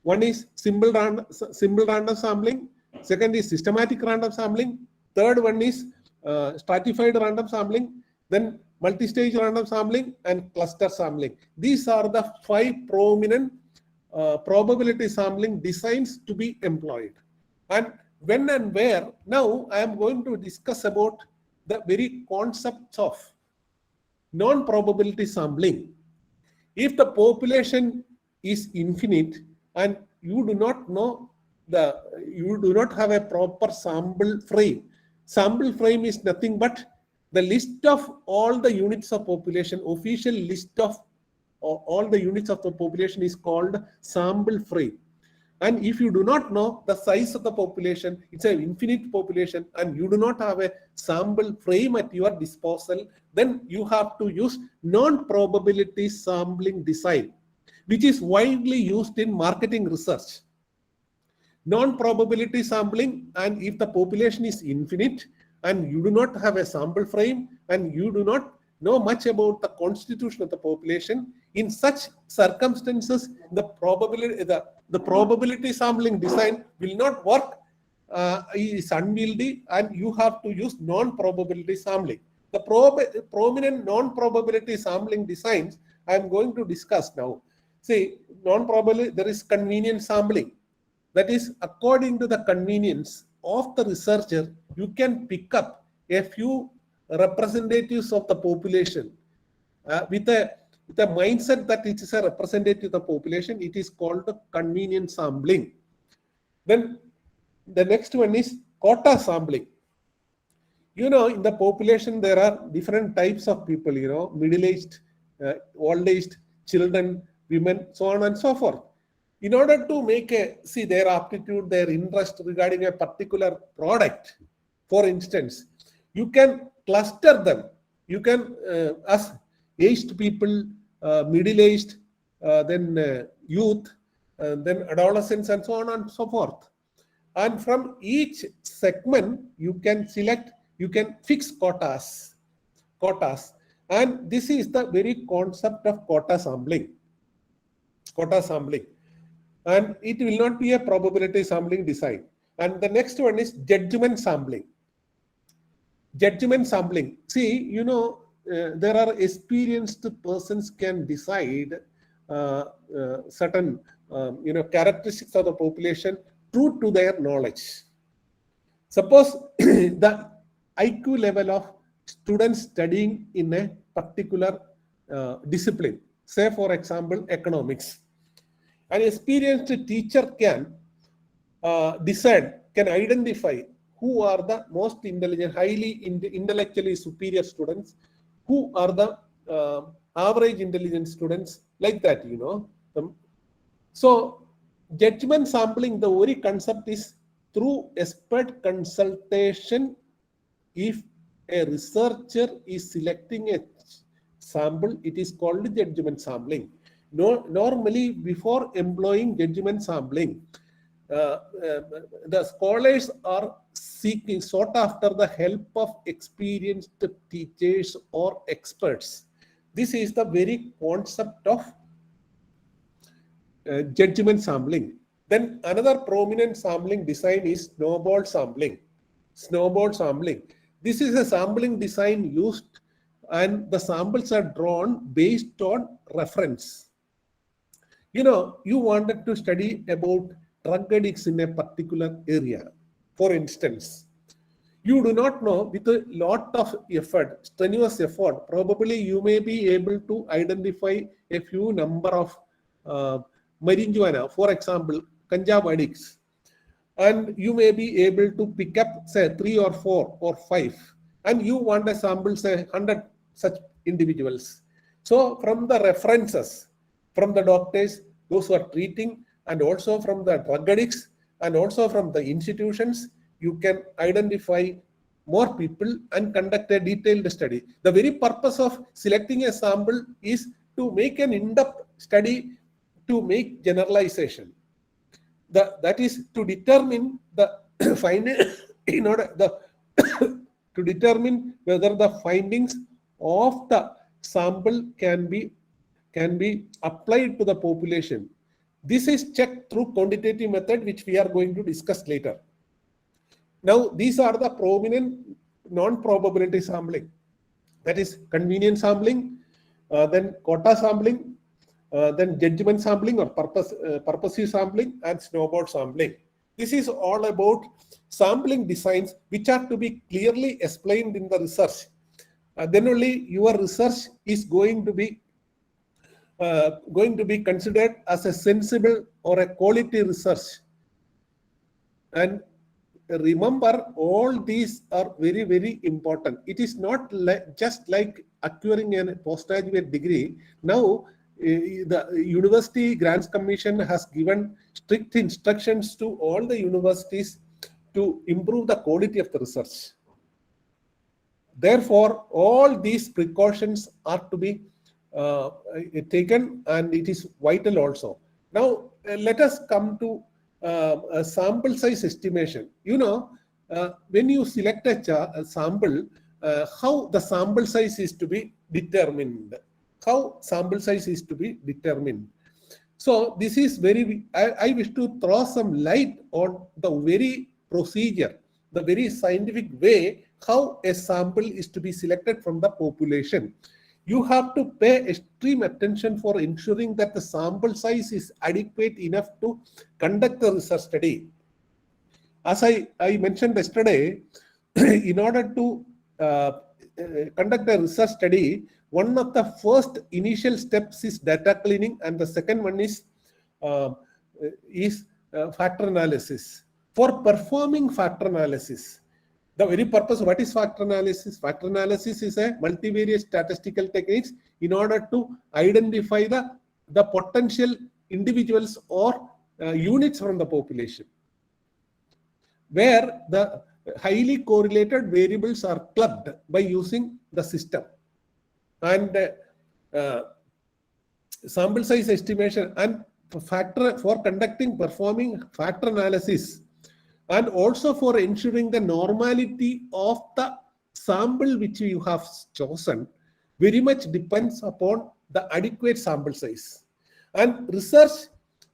One is simple random sampling. Second is systematic random sampling. Third one is stratified random sampling. Then multi-stage random sampling and cluster sampling. These are the 5 prominent probability sampling designs to be employed. And when and where, now I am going to discuss about the very concepts of non-probability sampling. If the population is infinite and you do not have a proper sample frame. Sample frame is nothing but The list of all the units of population, official list of all the units of the population is called sample frame. And if you do not know the size of the population, it's an infinite population, and you do not have a sample frame at your disposal, then you have to use non-probability sampling design, which is widely used in marketing research. Non-probability sampling, and if the population is infinite and you do not have a sample frame and you do not know much about the constitution of the population, in such circumstances, the probability sampling design will not work, is unwieldy, and you have to use non-probability sampling. The prominent non-probability sampling designs I am going to discuss now. See, non-probability, there is convenience sampling. That is, according to the convenience of the researcher, you can pick up a few representatives of the population with a mindset that it is a representative of the population. It is called convenience sampling. Then the next one is quota sampling. In the population there are different types of people, middle-aged, old-aged, children, women, so on and so forth. In order to make their aptitude, their interest regarding a particular product, for instance, you can cluster them. You can, as aged people, middle-aged, then youth, then adolescents, and so on and so forth. And from each segment, you can fix quotas. And this is the very concept of quota sampling. And it will not be a probability sampling design. And the next one is judgment sampling. See, there are experienced persons can decide certain characteristics of the population true to their knowledge. Suppose the IQ level of students studying in a particular discipline, say for example economics. An experienced teacher can identify who are the most intelligent, highly intellectually superior students, who are the average intelligent students, like that, So judgment sampling, the very concept is through expert consultation. If a researcher is selecting a sample, it is called judgment sampling. Normally, before employing judgment sampling, the scholars are sought after the help of experienced teachers or experts. This is the very concept of judgment sampling. Then another prominent sampling design is snowball sampling. This is a sampling design used, and the samples are drawn based on reference. You wanted to study about drug addicts in a particular area. For instance, you do not know, with a lot of effort, strenuous effort, probably you may be able to identify a few number of marijuana, for example, Punjab addicts. And you may be able to pick up, say, 3 or 4 or 5. And you want a sample, say, 100 such individuals. So from the references, from the doctors, those who are treating, and also from the drug addicts, and also from the institutions, you can identify more people and conduct a detailed study. The very purpose of selecting a sample is to make an in-depth study, to make generalization. That is to determine the finding in order to determine whether the findings of the sample can be applied to the population. This is checked through quantitative method, which we are going to discuss later. Now, these are the prominent non-probability sampling. That is convenience sampling, then quota sampling, then judgment sampling or purposive sampling, and snowboard sampling. This is all about sampling designs which are to be clearly explained in the research. Then only your research is going to be considered as a sensible or a quality research. And remember, all these are very, very important. It is not just like acquiring a postgraduate degree. Now, the University Grants Commission has given strict instructions to all the universities to improve the quality of the research. Therefore, all these precautions are to be taken, and it is vital also. Now, let us come to a sample size estimation. You know, when you select a sample, how the sample size is to be determined. How sample size is to be determined. So this is very, I wish to throw some light on the very procedure, the very scientific way how a sample is to be selected from the population. You have to pay extreme attention for ensuring that the sample size is adequate enough to conduct the research study. As I mentioned yesterday, in order to conduct a research study, one of the first initial steps is data cleaning, and the second one is factor analysis. For performing factor analysis, the very purpose, what is factor analysis? Factor analysis is a multivariate statistical techniques in order to identify the potential individuals or units from the population, where the highly correlated variables are clubbed by using the system. And sample size estimation and for conducting performing factor analysis, and also for ensuring the normality of the sample which you have chosen, very much depends upon the adequate sample size. And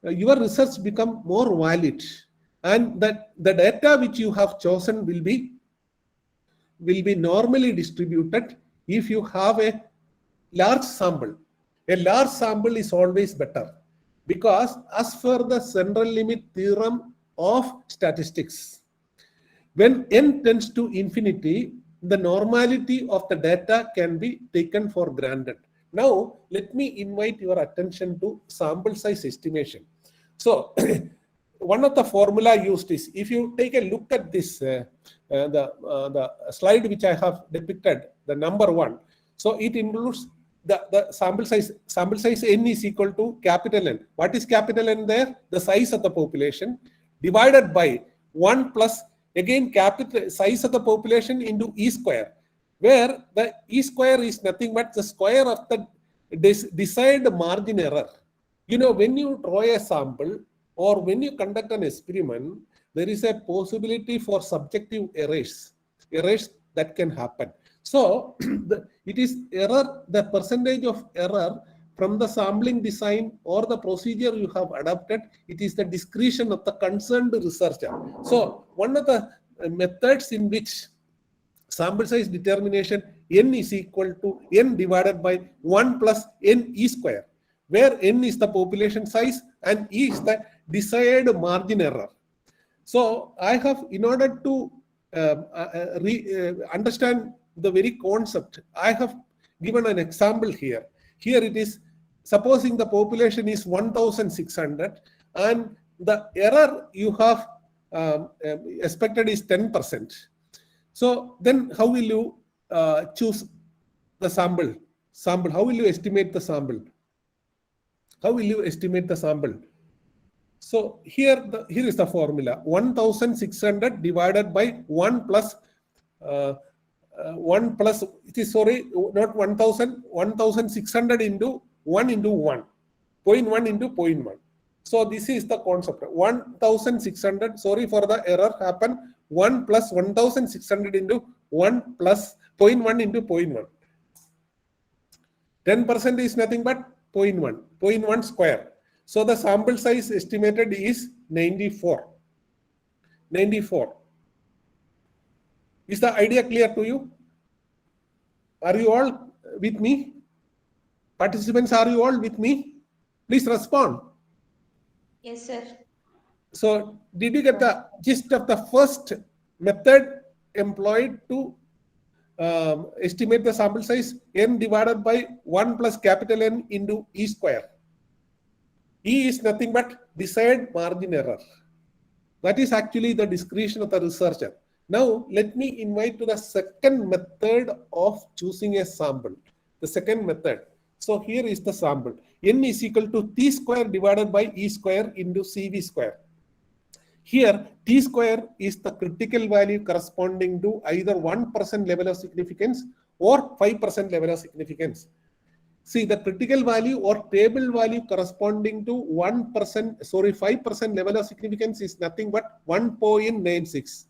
your research become more valid, and that the data which you have chosen will be normally distributed if you have a large sample. A large sample is always better, because as per the central limit theorem of statistics, when n tends to infinity, the normality of the data can be taken for granted. Now, let me invite your attention to sample size estimation. So, one of the formula used is, if you take a look at this, the slide which I have depicted, the number 1. So, it includes the sample size n is equal to capital N. What is capital N there? The size of the population divided by 1 plus, again, capital size of the population into E square, where the E square is nothing but the square of the desired margin error. You know, when you draw a sample or when you conduct an experiment, there is a possibility for subjective errors that can happen. So, it is error, the percentage of error from the sampling design or the procedure you have adopted, it is the discretion of the concerned researcher. So, one of the methods in which sample size determination, n is equal to n divided by 1 plus n e square, where n is the population size and e is the desired margin error. So, I have, in order to understand the very concept, I have given an example here. Here it is, supposing the population is 1,600 and the error you have expected is 10%. So then how will you choose the sample? How will you estimate the sample? How will you estimate the sample? So here is the formula: 1,600 divided by 1 plus it is, sorry, not 1,000, 1,600 into 1 into 1, 0.1 into 0.1. So this is the concept. 1,600, sorry for the error happened, 1 plus 1,600 into 1 plus 0.1 into 0.1. 10% is nothing but 0.1 square. So the sample size estimated is 94. 94. Is the idea clear to you? Are you all with me? Participants, are you all with me? Please respond. Yes, sir. So, did you get the gist of the first method employed to estimate the sample size? N divided by 1 plus capital N into E square. E is nothing but desired margin error. That is actually the discretion of the researcher. Now, let me invite to the second method of choosing a sample. The second method. So here is the sample. N is equal to T square divided by E square into CV square. Here, T square is the critical value corresponding to either 1% level of significance or 5% level of significance. See, the critical value or table value corresponding to 5% level of significance is nothing but 1.96.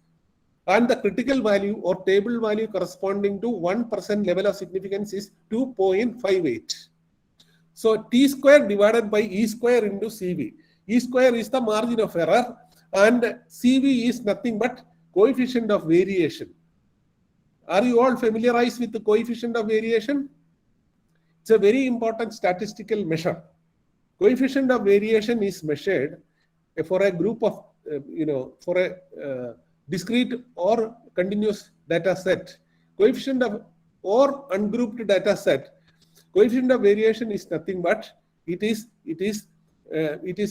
And the critical value or table value corresponding to 1% level of significance is 2.58. So T square divided by E square into CV. E square is the margin of error and CV is nothing but coefficient of variation. Are you all familiarized with the coefficient of variation? It's a very important statistical measure. Coefficient of variation is measured for a group of, for a discrete or continuous data set. Coefficient of or ungrouped data set. Coefficient of variation is nothing but it is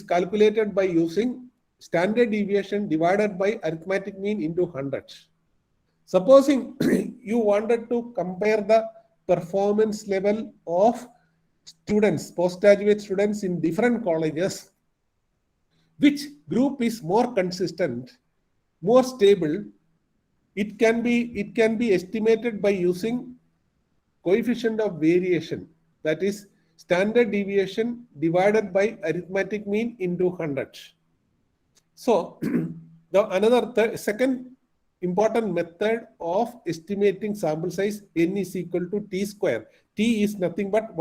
calculated by using standard deviation divided by arithmetic mean into 100. Supposing you wanted to compare the performance level of students, postgraduate students in different colleges, which group is more consistent, more stable, it can be estimated by using coefficient of variation, that is standard deviation divided by arithmetic mean into 100. So the second important method of estimating sample size, N is equal to T square. T is nothing but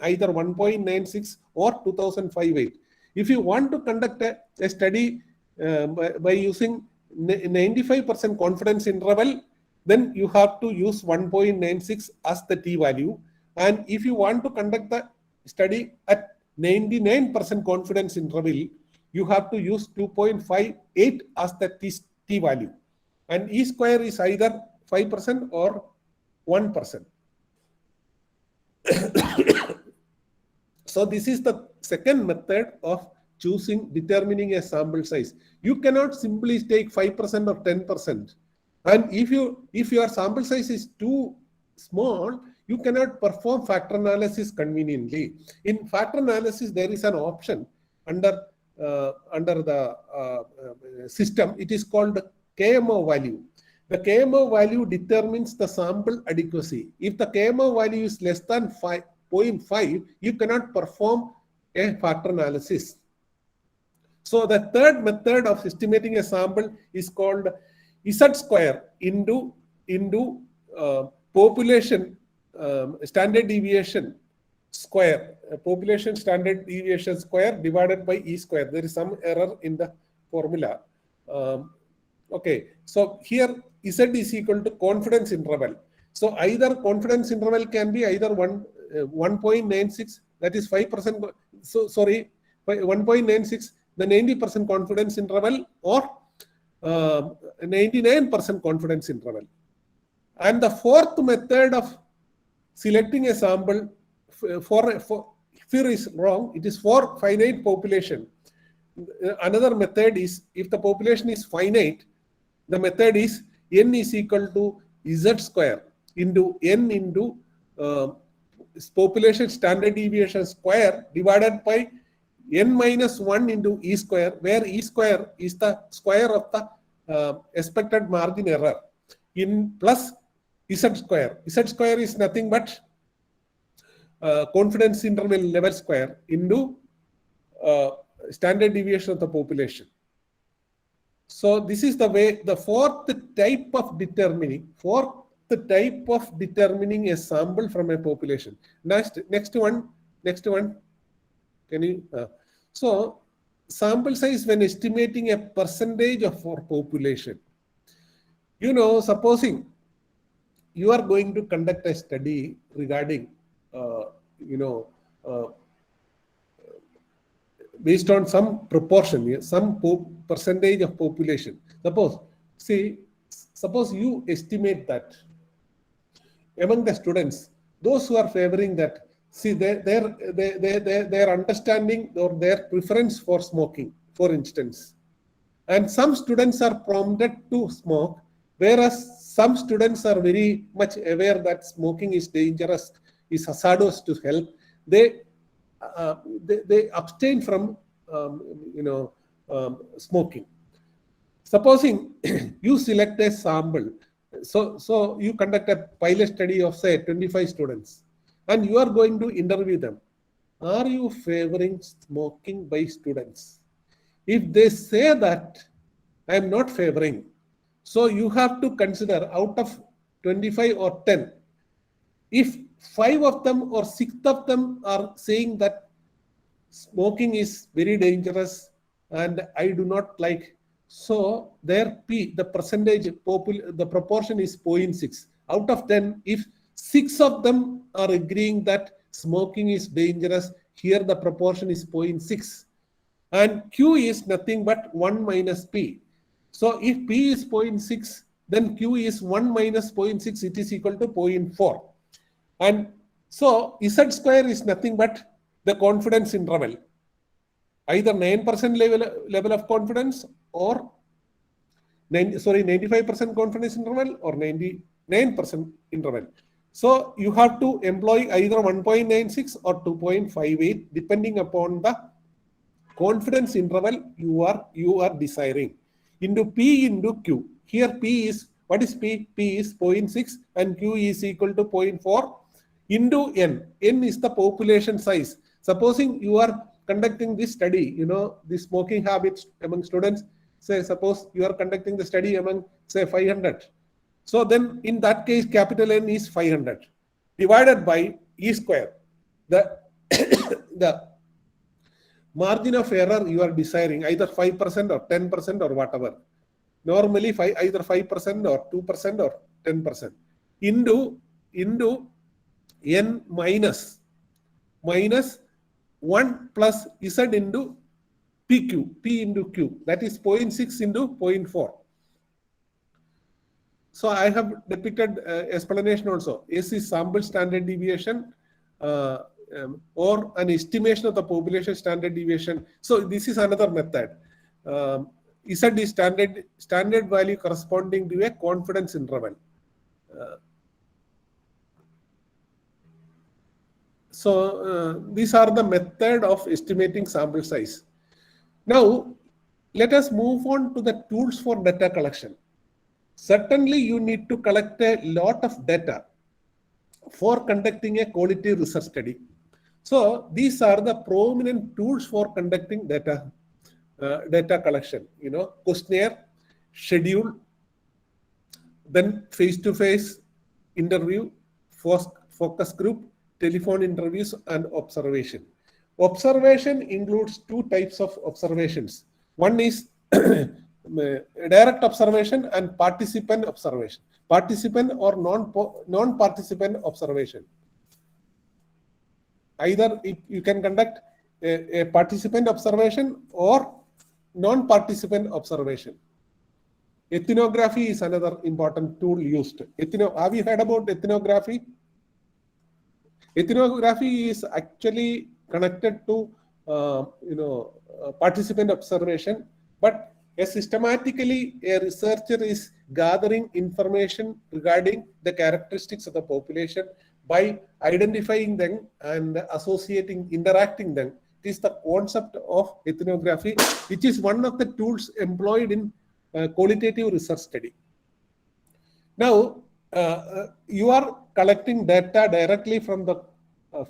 either 1.96 or 2058. If you want to conduct a study by using 95% confidence interval, then you have to use 1.96 as the T value. And if you want to conduct the study at 99% confidence interval, you have to use 2.58 as the T value. And E square is either 5% or 1%. So this is the second method of determining a sample size. You cannot simply take 5% or 10%. And if your sample size is too small, you cannot perform factor analysis conveniently. In factor analysis, there is an option under the system. It is called KMO value. The KMO value determines the sample adequacy. If the KMO value is less than 0.5, you cannot perform a factor analysis. So the third method of estimating a sample is called Z square into population standard deviation square. Population standard deviation square divided by E square. There is some error in the formula. Okay, so here Z is equal to confidence interval. So either confidence interval can be either 1.96, that is 5%. So sorry, 1.96, the 90% confidence interval, or 99% confidence interval. And the fourth method of selecting a sample here is wrong. It is for finite population. Another method is, if the population is finite, the method is N is equal to Z square into N into population standard deviation square divided by N minus 1 into E square, where E square is the square of the expected margin error, in plus Z square. Z square is nothing but confidence interval level square into standard deviation of the population. So this is the way, the fourth type of determining a sample from a population. Next one. Can you? So sample size when estimating a percentage of our population. Supposing you are going to conduct a study regarding, based on some proportion, some percentage of population. Suppose you estimate that among the students, those who are favoring that, see their understanding or their preference for smoking, for instance, And some students are prompted to smoke, whereas some students are very much aware that smoking is dangerous, is hazardous to health. They abstain from smoking. Supposing you select a sample, so you conduct a pilot study of say 25 students, and you are going to interview them. Are you favoring smoking by students? If they say that I am not favoring, so you have to consider out of 25 or 10, if 5 of them or 6 of them are saying that smoking is very dangerous and I do not like, so their P, the percentage, the proportion is 0.6. Out of 10, if 6 of them are agreeing that smoking is dangerous, here the proportion is 0.6. And Q is nothing but 1 minus P. So if P is 0.6, then Q is 1 minus 0.6, it is equal to 0.4. And so Z square is nothing but the confidence interval, either 9% level of confidence or 95% confidence interval or 99% interval. So you have to employ either 1.96 or 2.58 depending upon the confidence interval you are desiring, into P into Q. Here P is, what is P? P is 0.6 and Q is equal to 0.4 into N. N is the population size. Supposing you are conducting this study, the smoking habits among students, say suppose you are conducting the study among say 500. So then in that case, capital N is 500 divided by E square. The margin of error you are desiring, either 5% or 10% or whatever. Normally either 5% or 2% or 10% into N minus 1 plus Z into PQ, P into Q, that is 0.6 into 0.4. So I have depicted explanation also. S is sample standard deviation or an estimation of the population standard deviation. So this is another method. Z is standard value corresponding to a confidence interval. So these are the method of estimating sample size. Now let us move on to the tools for data collection. Certainly you need to collect a lot of data for conducting a quality research study. So these are the prominent tools for conducting data collection. Questionnaire, schedule, then face-to-face interview, focus group, telephone interviews, and observation. Observation includes 2 types of observations. One is direct observation and participant observation. Participant or non-participant observation. Either you can conduct a participant observation or non-participant observation. Ethnography is another important tool used. Have you heard about ethnography? Ethnography is actually connected to participant observation, but systematically a researcher is gathering information regarding the characteristics of the population by identifying them and interacting them. It is the concept of ethnography, which is one of the tools employed in qualitative research study. Now, you are collecting data directly from the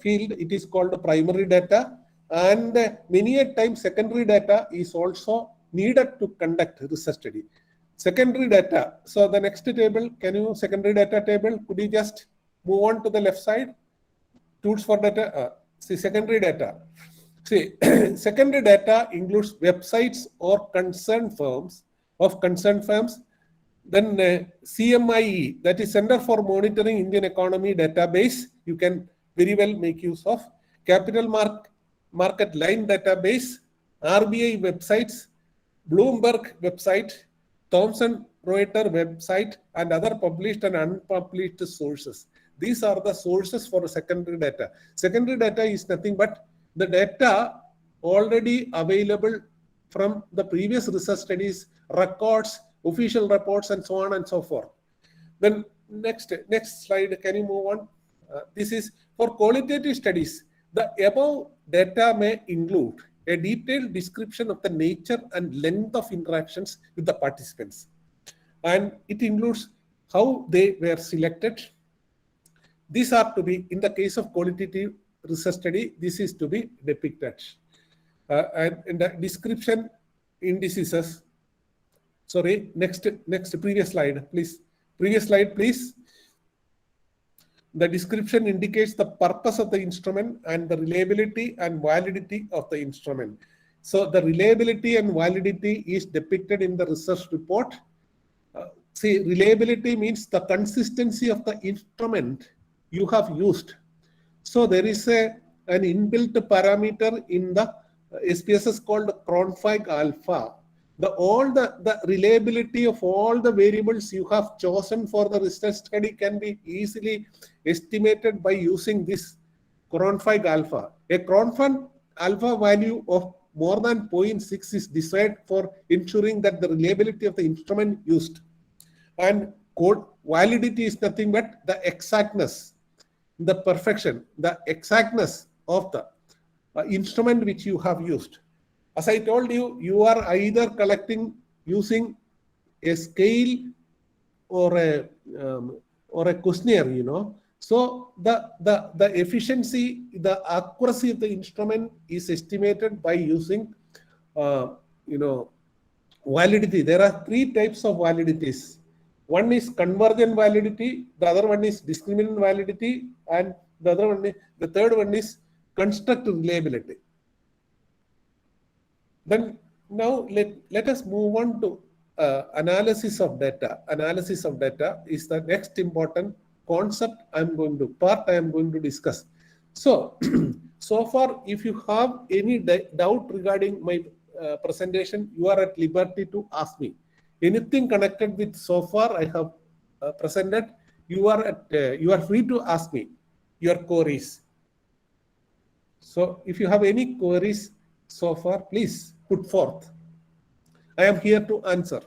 field. It is called primary data, and many a time secondary data is also needed to conduct research study. Secondary data. So the next table, secondary data table, could you just move on to the left side? Tools for data. See, secondary data. See, secondary data includes websites or concerned firms. Then CMIE, that is Center for Monitoring Indian Economy database, you can very well make use of. Capital Market Line database, RBI websites, Bloomberg website, Thomson Reuters website, and other published and unpublished sources. These are the sources for secondary data. Secondary data is nothing but the data already available from the previous research studies, records, official reports, and so on and so forth. Then next slide, can you move on? This is for qualitative studies. The above data may include a detailed description of the nature and length of interactions with the participants. And it includes how they were selected. These are to be, in the case of qualitative research study, this is to be depicted. And in the description indices, sorry, next previous slide, please. Previous slide, please. The description indicates the purpose of the instrument and the reliability and validity of the instrument. So the reliability and validity is depicted in the research report. See, reliability means the consistency of the instrument you have used. So there is an inbuilt parameter in the SPSS called Cronfag alpha. All the reliability of all the variables you have chosen for the research study can be easily estimated by using this Cronfag alpha. A Cronfag alpha value of more than 0.6 is desired for ensuring that the reliability of the instrument used. And code validity is nothing but the exactness, the perfection, the exactness of the instrument which you have used. As I told you, you are either collecting using a scale or a questionnaire, you know. So the efficiency, the accuracy of the instrument is estimated by using, validity. There are three types of validities. One is convergent validity, the other one is discriminant validity, and the third one is constructive reliability. Then now let us move on to analysis of data. Analysis of data is the next important concept I am going to discuss. So, so far, if you have any doubt regarding my presentation, you are at liberty to ask me. Anything connected with so far I have presented, you are free to ask me your queries. So if you have any queries so far, please put forth. I am here to answer.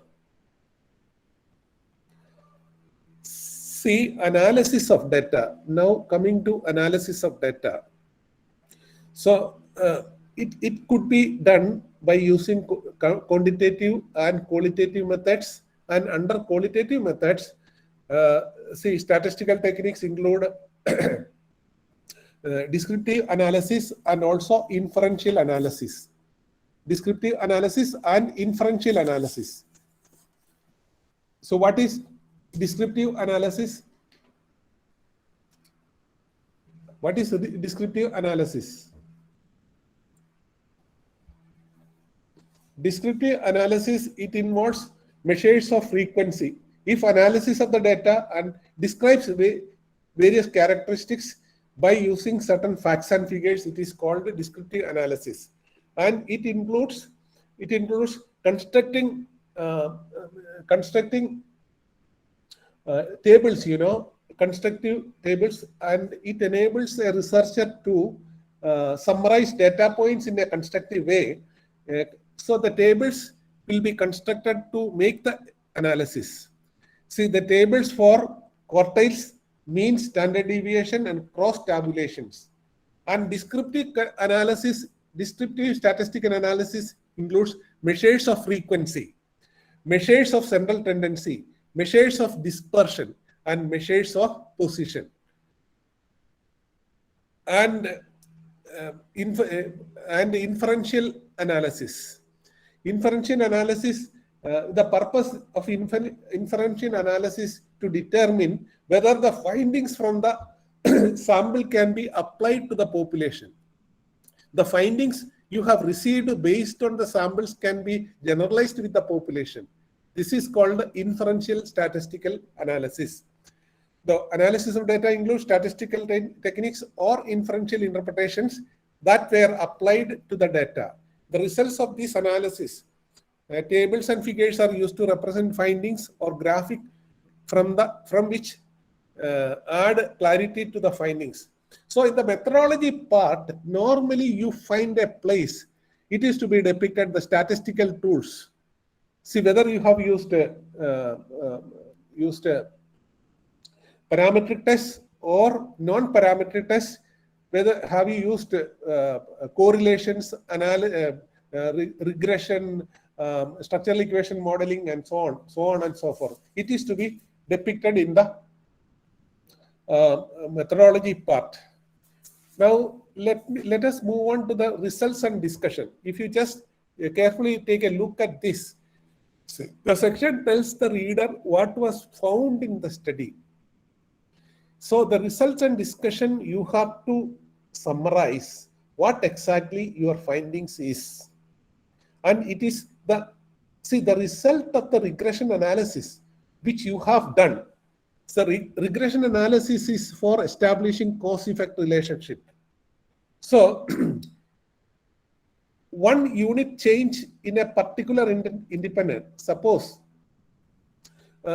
See, analysis of data. Now coming to analysis of data. So it could be done by using quantitative and qualitative methods. And under qualitative methods, see, statistical techniques include descriptive analysis and also inferential analysis. Descriptive analysis and inferential analysis. So what is descriptive analysis? What is descriptive analysis? Descriptive analysis, it involves measures of frequency. If analysis of the data and describes various characteristics by using certain facts and figures, it is called descriptive analysis. And it includes constructing tables, constructive tables, and it enables a researcher to summarize data points in a constructive way. So the tables will be constructed to make the analysis. See, the tables for quartiles, mean, standard deviation, and cross tabulations. And descriptive statistical analysis includes measures of frequency, measures of central tendency, measures of dispersion, and measures of position. And inferential analysis. Inferential analysis, the purpose of inferential analysis to determine whether the findings from the sample can be applied to the population. The findings you have received based on the samples can be generalized with the population. This is called inferential statistical analysis. The analysis of data includes statistical techniques or inferential interpretations that were applied to the data. The results of this analysis, tables and figures are used to represent findings or graphic from which add clarity to the findings. So in the methodology part, normally you find a place it is to be depicted the statistical tools. See whether you have used parametric tests or non-parametric tests, whether have you used correlations, regression, structural equation modeling, and so on and so forth. It is to be depicted in the methodology part. Now let us move on to the results and discussion. If you just carefully take a look at this, the section tells the reader what was found in the study. So the results and discussion, you have to summarize what exactly your findings is. And it is the result of the regression analysis which you have done. So regression analysis is for establishing cause-effect relationship. So one unit change in a particular independent, suppose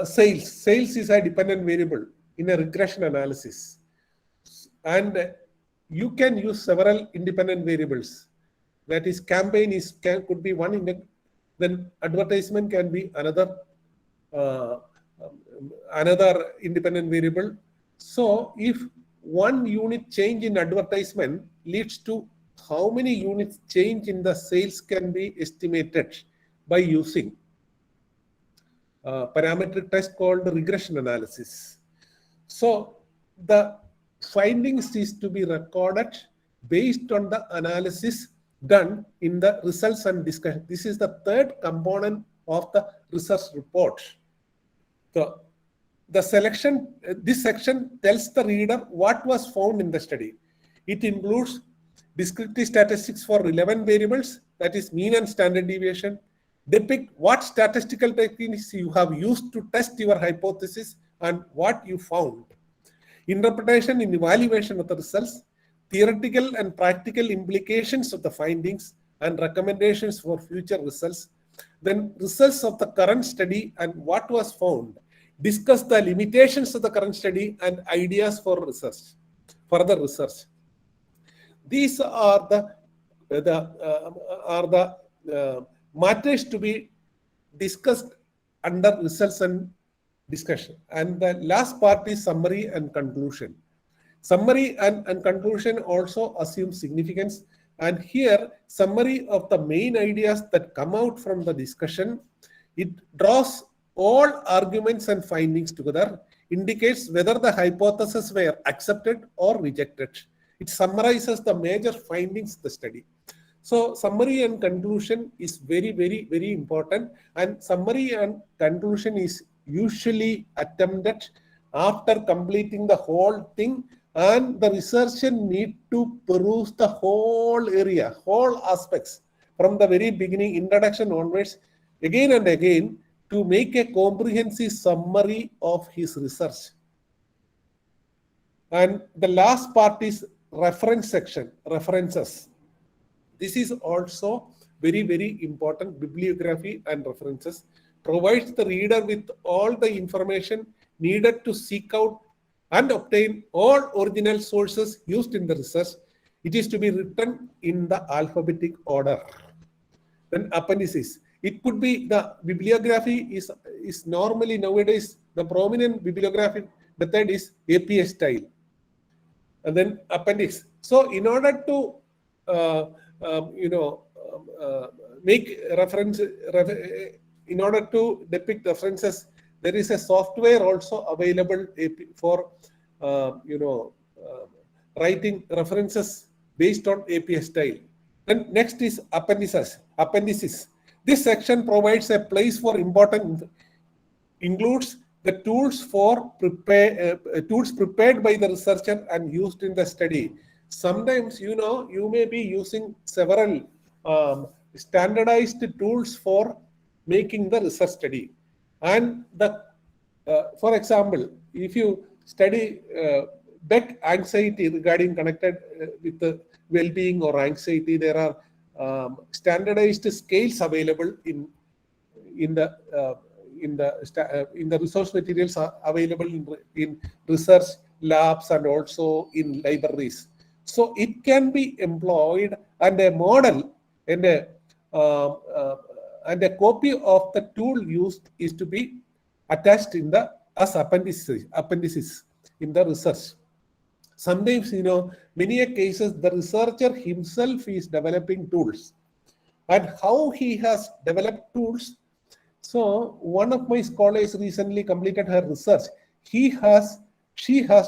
sales is a dependent variable in a regression analysis, and you can use several independent variables. That is, campaign could be one, then advertisement can be another independent variable. So if one unit change in advertisement leads to how many units change in the sales can be estimated by using parametric test called regression analysis. So the findings is to be recorded based on the analysis done in the results and discussion. This is the third component of the research report. So this section tells the reader what was found in the study. It includes descriptive statistics for relevant variables, that is mean and standard deviation, depict what statistical techniques you have used to test your hypothesis and what you found, interpretation and evaluation of the results, theoretical and practical implications of the findings and recommendations for future results, then results of the current study and what was found, discuss the limitations of the current study and ideas for research, further research. These are the matters to be discussed under results and discussion. And the last part is summary and conclusion. Summary and conclusion also assume significance. And here, summary of the main ideas that come out from the discussion, it draws all arguments and findings together, indicates whether the hypotheses were accepted or rejected. It summarizes the major findings of the study. So summary and conclusion is very, very, very important. And summary and conclusion is usually attempted after completing the whole thing, and the researcher need to peruse the whole area, whole aspects from the very beginning, introduction onwards, again and again, to make a comprehensive summary of his research. And the last part is reference section, references. This is also very, very important. Bibliography and references provides the reader with all the information needed to seek out and obtain all original sources used in the research. It is to be written in the alphabetic order. Then appendices. It could be the bibliography is normally nowadays the prominent bibliography method is APA style. And then appendix. So in order to make reference, in order to depict references, there is a software also available for writing references based on APA style. Then next is appendices. This section provides a place for important, includes the tools prepared by the researcher and used in the study. Sometimes, you may be using several standardized tools for making the research study. And for example, if you study Beck anxiety regarding connected with the well-being or anxiety, there are standardized scales available in the resource materials are available in research labs and also in libraries. So it can be employed, and a model and a copy of the tool used is to be attached in the as appendices in the research. Sometimes, many cases the researcher himself is developing tools, and how he has developed tools. So one of my scholars recently completed her research. She has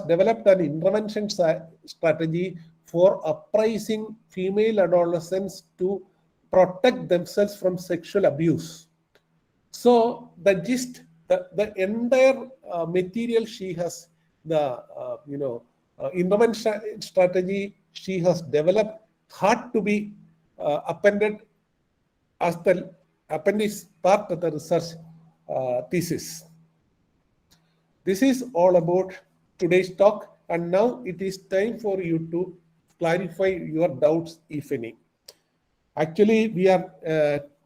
developed an intervention strategy for uprising female adolescents to protect themselves from sexual abuse. So the gist, the entire material she has, the intervention strategy she has developed had to be appended as the appendix part of the research thesis. This is all about today's talk, and now it is time for you to clarify your doubts, if any. Actually, we are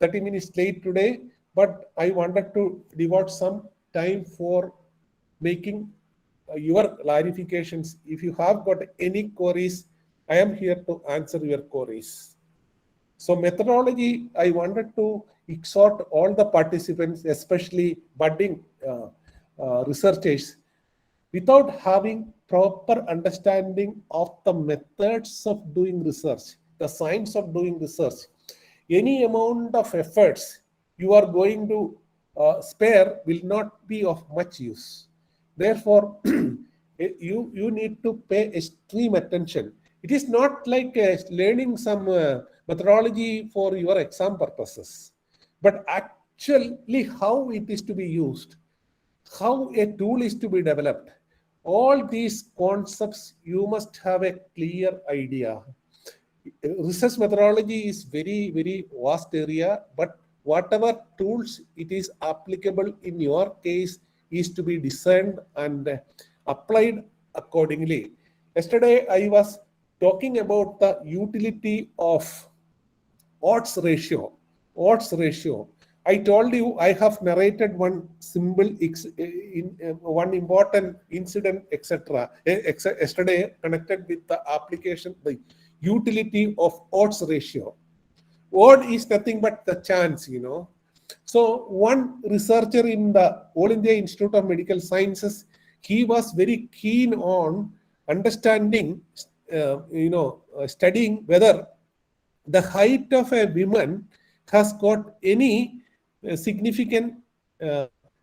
30 minutes late today, but I wanted to devote some time for making your clarifications. If you have got any queries, I am here to answer your queries. So methodology, I wanted to exhort all the participants, especially budding researchers, without having proper understanding of the methods of doing research, the science of doing research, any amount of efforts you are going to spare will not be of much use. Therefore, you need to pay extreme attention. It is not like learning some methodology for your exam purposes, but actually how it is to be used, how a tool is to be developed. All these concepts you must have a clear idea. Research methodology is very, very vast area, but whatever tools it is applicable in your case is to be designed and applied accordingly. Yesterday, I was talking about the utility of odds ratio. Odds ratio. I told you I have narrated one simple, one important incident, etc. Yesterday connected with the application, the utility of odds ratio. Odd is nothing but the chance, So one researcher in the All India Institute of Medical Sciences, he was very keen on understanding, studying whether the height of a woman has got any significant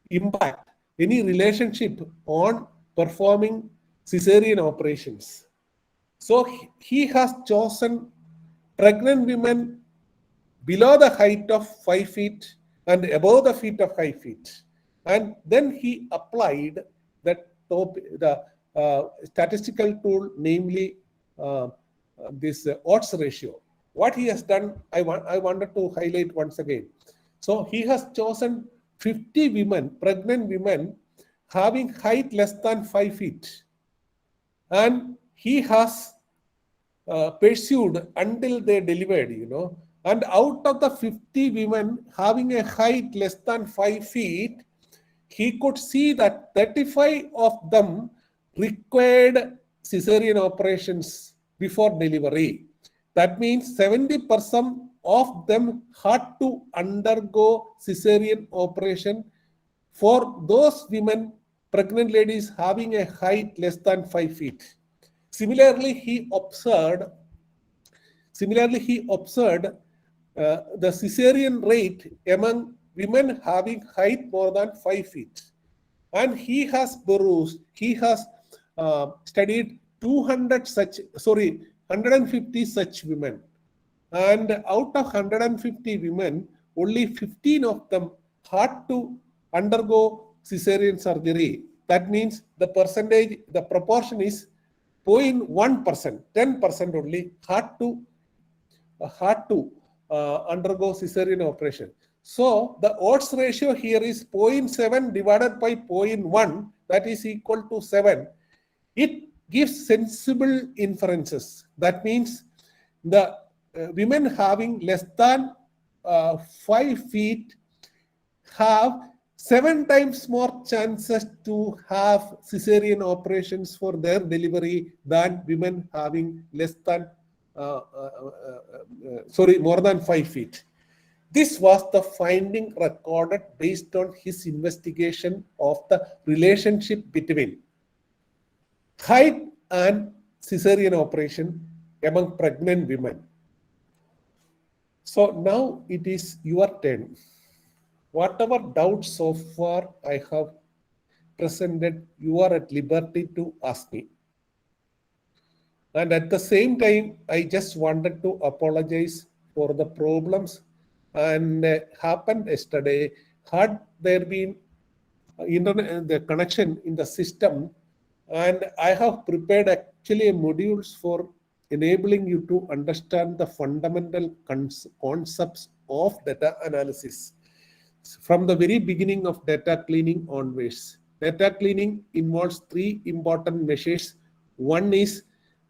impact, any relationship on performing cesarean operations. So he has chosen pregnant women below the height of 5 feet and above the feet of 5 feet. And then he applied the statistical tool, namely this odds ratio. What he has done, I wanted to highlight once again. So he has chosen 50 women, pregnant women, having height less than 5 feet. And he has pursued until they delivered, And out of the 50 women having a height less than 5 feet, he could see that 35 of them required cesarean operations before delivery. That means 70% of them had to undergo cesarean operation for those women, pregnant ladies having a height less than 5 feet. Similarly, he observed the cesarean rate among women having height more than 5 feet. And he has studied 150 such women. And out of 150 women, only 15 of them had to undergo cesarean surgery. That means the proportion is 0.1%, 10% only had to undergo cesarean operation. So the odds ratio here is 0.7 divided by 0.1, that is equal to 7. It gives sensible inferences. That means the women having less than 5 feet have 7 times more chances to have cesarean operations for their delivery than women having less than more than 5 feet. This was the finding recorded based on his investigation of the relationship between height and cesarean operation among pregnant women. So now it is your turn. Whatever doubts so far I have presented, you are at liberty to ask me. And at the same time, I just wanted to apologize for the problems and happened yesterday. Had there been internet, the connection in the system, and I have prepared actually modules for enabling you to understand the fundamental concepts of data analysis from the very beginning of data cleaning onwards. Data cleaning involves 3 important measures. One is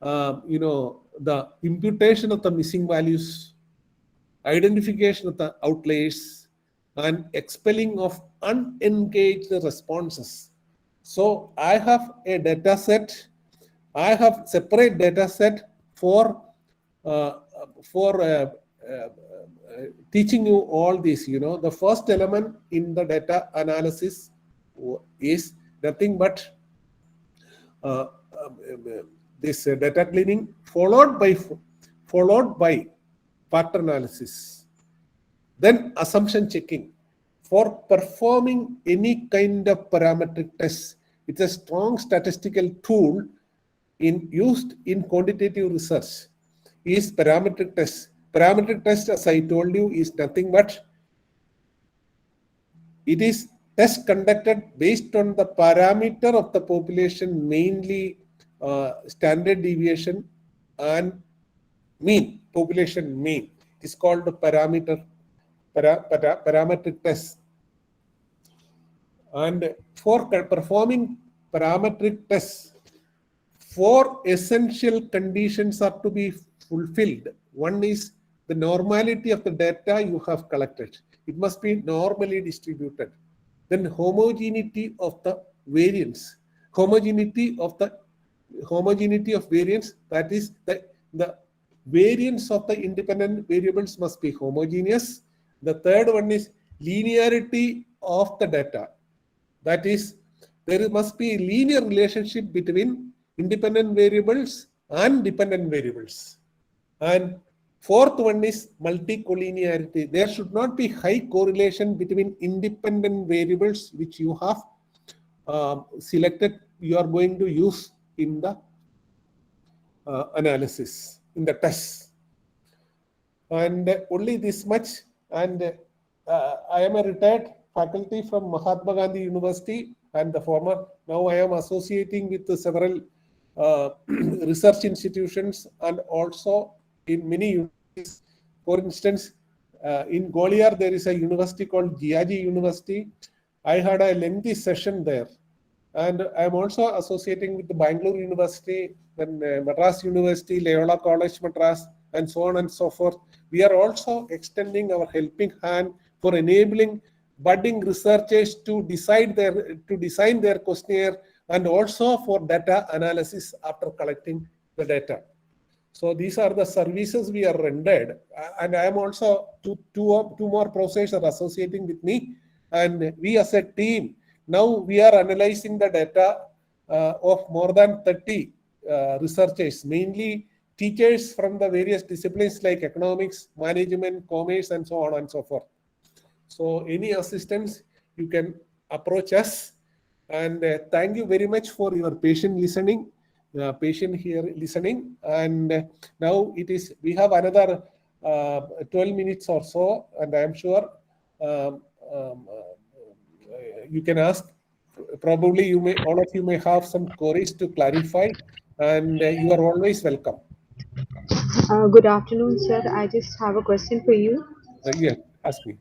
the imputation of the missing values, identification of the outliers, and expelling of unengaged responses. So I have a data set. I have separate data set for teaching you all this. The first element in the data analysis is nothing but this data cleaning, followed by pattern analysis, then assumption checking. For performing any kind of parametric test, it's a strong statistical tool used in quantitative research is parametric test. Parametric test, as I told you, is nothing but it is test conducted based on the parameter of the population, mainly standard deviation and mean, population mean. It is called parametric test. And for performing parametric tests, 4 essential conditions are to be fulfilled. One is the normality of the data you have collected. It must be normally distributed. Then homogeneity of the variance. Homogeneity of variance, that is the variance of the independent variables must be homogeneous. The third one is linearity of the data. That is, there must be a linear relationship between independent variables and dependent variables. And fourth one is multicollinearity. There should not be high correlation between independent variables which you have selected, you are going to use in the analysis, in the test. And only this much. And I am a retired faculty from Mahatma Gandhi University and the former. Now I am associating with several research institutions and also in many universities. For instance, in Gwalior, there is a university called Giaji University. I had a lengthy session there. And I am also associating with the Bangalore University, then Madras University, Loyola College Madras, and so on and so forth. We are also extending our helping hand for enabling budding researchers to design their questionnaire and also for data analysis after collecting the data. So these are the services we are rendered. And I am also, two more professors are associating with me. And we as a team, now we are analyzing the data of more than 30 researchers, mainly teachers from the various disciplines like economics, management, commerce, and so on and so forth. So any assistance, you can approach us. And thank you very much for your patient listening. Patient here listening. And now we have another 12 minutes or so, and I am sure you can ask. Probably all of you may have some queries to clarify, and you are always welcome. Good afternoon, sir. I just have a question for you. Yeah, ask me.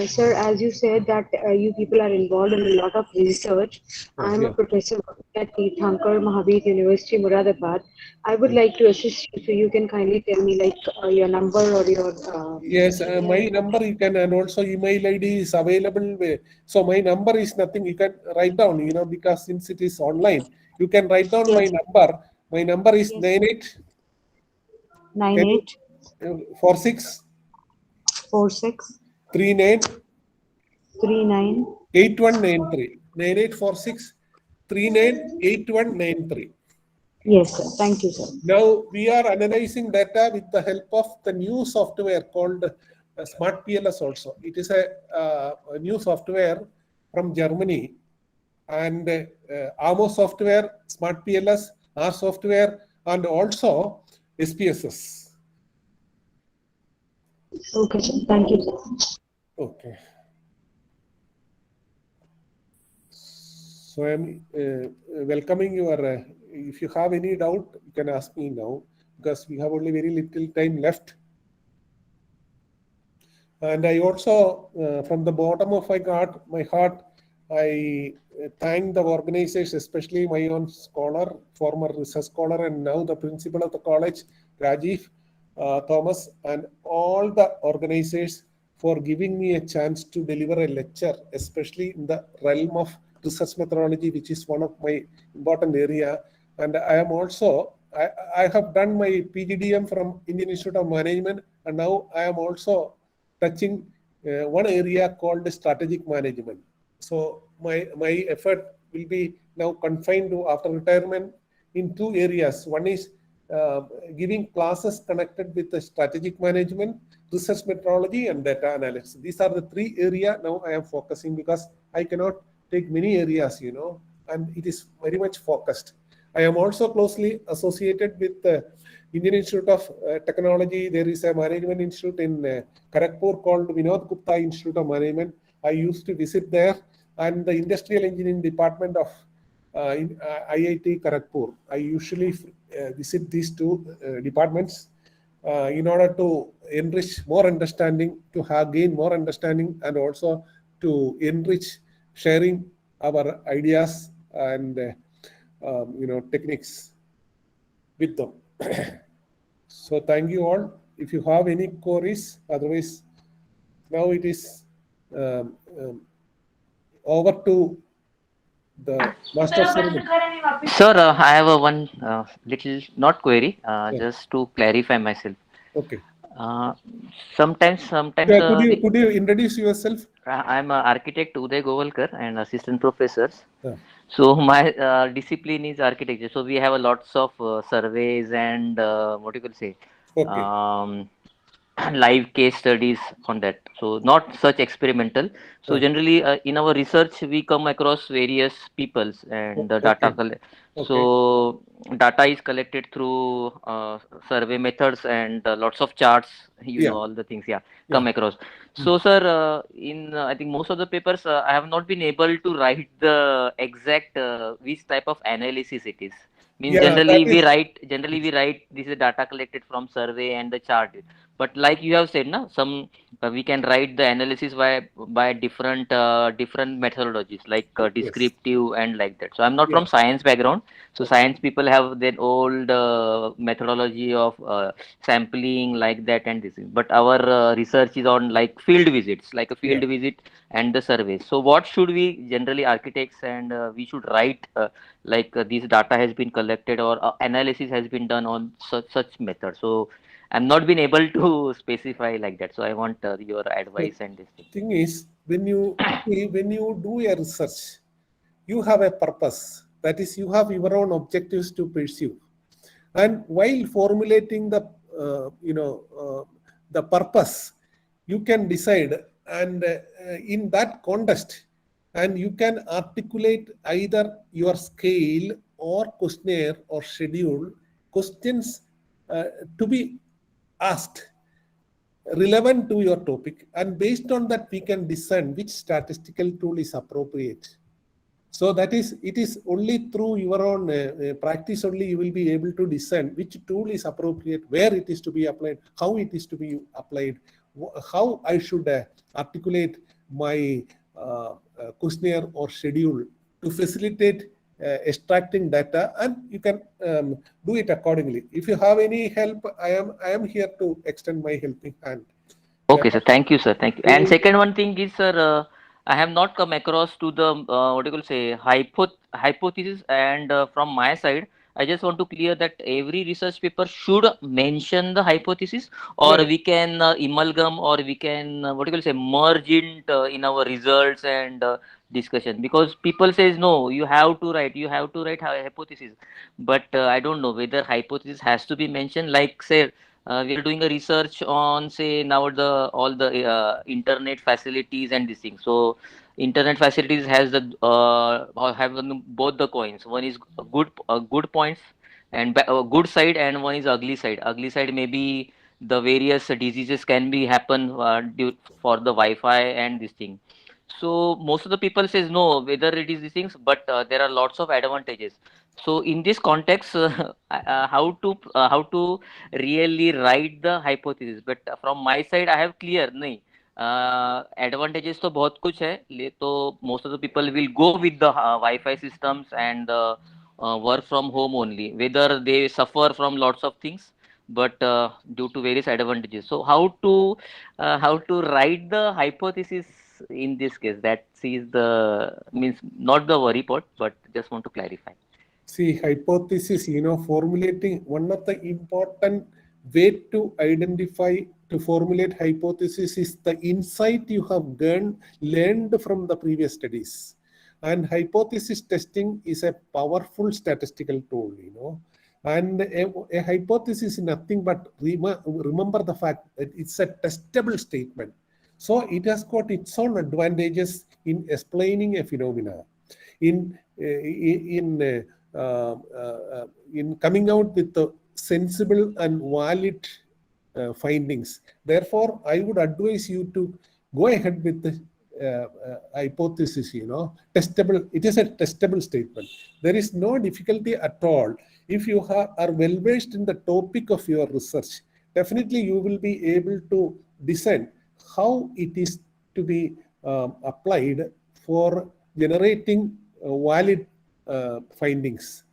Sir, as you said that you people are involved in a lot of research. I'm a professor at Thankar Mahavir University, Muradabad. I would like to assist you, so you can kindly tell me like your number or your... Yes, my number you can, and also email ID is available. So my number is nothing, you can write down, because since it is online, you can write down my number. My number is 98 98 46 46 39 39. 8193. 9846 398193. Yes, sir. Thank you, sir. Now we are analyzing data with the help of the new software called Smart PLS also. It is a new software from Germany, and AMO software, Smart PLS, R software, and also SPSS. Okay, sir. Thank you, sir. Okay. So I am welcoming your, if you have any doubt, you can ask me now, because we have only very little time left. And I also, from the bottom of my heart, I thank the organizers, especially my own scholar, former research scholar, and now the principal of the college, Rajiv Thomas, and all the organizers for giving me a chance to deliver a lecture, especially in the realm of research methodology, which is one of my important area. And I am also, I have done my PGDM from Indian Institute of Management, and now I am also touching one area called strategic management. So my effort will be now confined to, after retirement, in two areas. One is giving classes connected with the strategic management, research methodology, and data analysis. These are the three areas now I am focusing, because I cannot take many areas, and it is very much focused. I am also closely associated with the Indian Institute of Technology. There is a management institute in Kharagpur called Vinod Gupta Institute of Management. I used to visit there, and the industrial engineering department of IIT Kharagpur. I usually visit these two departments in order to enrich more understanding, to gain more understanding, and also to enrich sharing our ideas and techniques with them. So thank you all. If you have any queries, otherwise now it is over to the master of ceremony. Sir, I have a one little not query, just to clarify myself. Okay. Sometimes could you introduce yourself? I'm an architect Uday Govalkar and assistant professors. Yeah. So my discipline is architecture. So we have a lots of surveys and what you could say, Okay. live case studies on that. So not such experimental. So generally in our research we come across various peoples and data. So data is collected through survey methods and lots of charts. All the things come across. So sir, in I think most of the papers I have not been able to write the exact which type of analysis it is. Means generally we write this is data collected from survey and the chart. But like you have said, some we can write the analysis by different methodologies like descriptive and like that. So I'm not from science background. So science people have their old methodology of sampling like that and this. But our research is on like field visits, like a field visit and the surveys. So what should we generally architects and we should write like this data has been collected or analysis has been done on such method. So I'm not been able to specify like that. So I want your advice and this thing. Thing is, when you do a research, you have a purpose. That is, you have your own objectives to pursue. And while formulating the the purpose, you can decide, and in that context, and you can articulate either your scale or questionnaire or schedule questions to be asked relevant to your topic, and based on that we can discern which statistical tool is appropriate. So that is, it is only through your own practice only you will be able to discern which tool is appropriate, where it is to be applied, how it is to be applied, how I should articulate my questionnaire or schedule to facilitate extracting data, and you can do it accordingly. If you have any help, I am here to extend my helping hand. Okay, sir. Thank you, sir. Thank you. And second one thing is, sir, I have not come across to the what you could say hypothesis, and from my side, I just want to clear that every research paper should mention the hypothesis, or No, we can amalgam, or we can what you call say merge it in our results and discussion. Because people says no, you have to write hypothesis, but I don't know whether hypothesis has to be mentioned. Like say we are doing a research on say now the all the internet facilities and this thing. So internet facilities has the have both the coins. One is good points and good side, and one is ugly side. Ugly side maybe the various diseases can be happen due for the Wi-Fi and this thing. So most of the people says no whether it is these things, but there are lots of advantages. So in this context, how to really write the hypothesis? But from my side, I have clear नहीं. Advantages तो बहुत कुछ है, ले तो most of the people will go with the Wi-Fi systems and work from home only, whether they suffer from lots of things, but due to various advantages. So how to write the hypothesis in this case? That is the means not the worry part, but just want to clarify. see, hypothesis, formulating one of the important way to identify, to formulate hypothesis is the insight you have learned from the previous studies. And hypothesis testing is a powerful statistical tool, And a hypothesis is nothing but remember the fact that it's a testable statement. So it has got its own advantages in explaining a phenomena, in coming out with the sensible and valid findings. Therefore, I would advise you to go ahead with the hypothesis, testable. It is a testable statement. There is no difficulty at all. If you are well versed in the topic of your research, definitely you will be able to discern how it is to be applied for generating valid findings,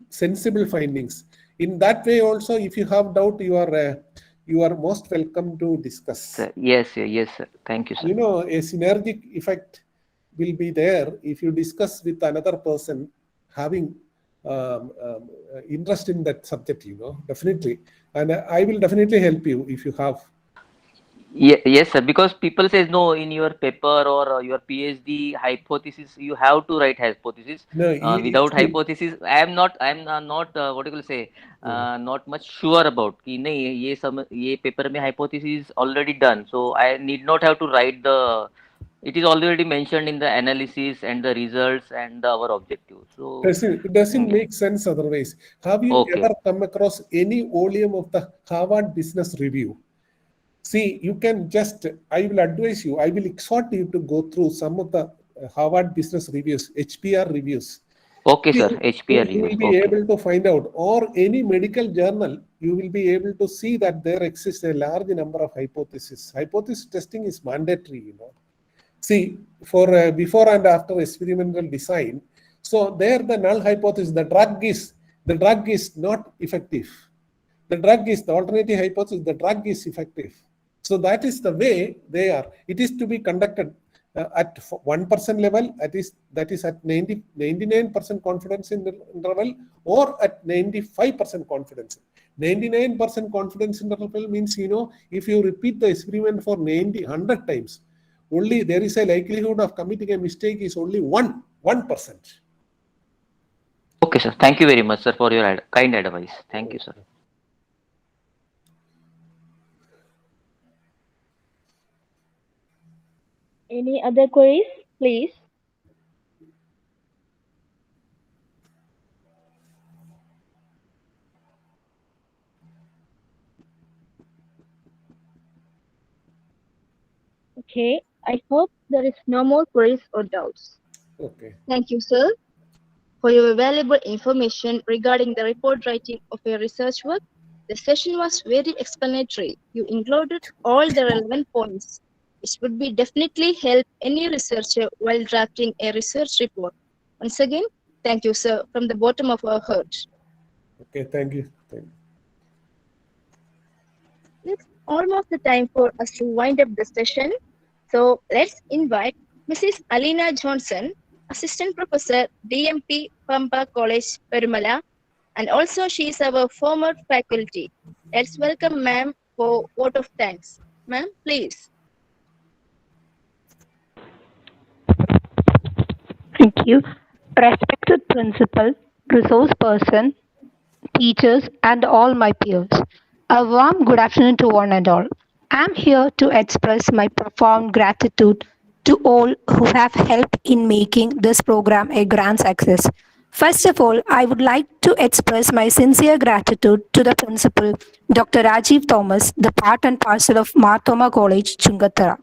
sensible findings. In that way also, if you have doubt, you are most welcome to discuss. Sir, yes, sir. Thank you, sir. A synergic effect will be there if you discuss with another person having interest in that subject, definitely. And I will definitely help you if you have. Yes, sir. Because people says no in your paper or your PhD hypothesis, you have to write hypothesis. No, Without hypothesis, I am not what you will say, not much sure about कि नहीं ये paper में hypothesis is already done. So I need not have to write the. It is already mentioned in the analysis and the results and our objective. So it doesn't make sense otherwise. Have you ever come across any volume of the Harvard Business Review? See, you can just, I will advise you, I will exhort you to go through some of the Harvard Business Reviews, HPR reviews. Okay, sir, HPR you reviews. will be able to find out, or any medical journal, you will be able to see that there exists a large number of hypotheses. Hypothesis testing is mandatory, See, for before and after experimental design, so there the null hypothesis, the drug is not effective. The alternative hypothesis, the drug is effective. So that is the way they are. It is to be conducted at 1% level, that is at 99% confidence interval, or at 95% confidence. 99% confidence interval means, if you repeat the experiment for 100 times, only there is a likelihood of committing a mistake is only 1%. Okay, sir. Thank you very much, sir, for your kind advice. Thank you, sir. Any other queries, please? Okay, I hope there is no more queries or doubts. Okay. Thank you, sir, for your valuable information regarding the report writing of your research work. The session was very explanatory. You included all the relevant points, which would be definitely help any researcher while drafting a research report. Once again, thank you, sir, from the bottom of our heart. Okay, thank you. It's almost the time for us to wind up the session. So let's invite Mrs. Alina Johnson, Assistant Professor, DMP, Pampa College, Perumala, And also she is our former faculty. Let's welcome ma'am for vote of thanks. Ma'am, please. Thank you. Respected principal, resource person, teachers, and all my peers. A warm good afternoon to one and all. I'm here to express my profound gratitude to all who have helped in making this program a grand success. First of all, I would like to express my sincere gratitude to the principal, Dr. Rajiv Thomas, the part and parcel of Marthoma College, Chungathara,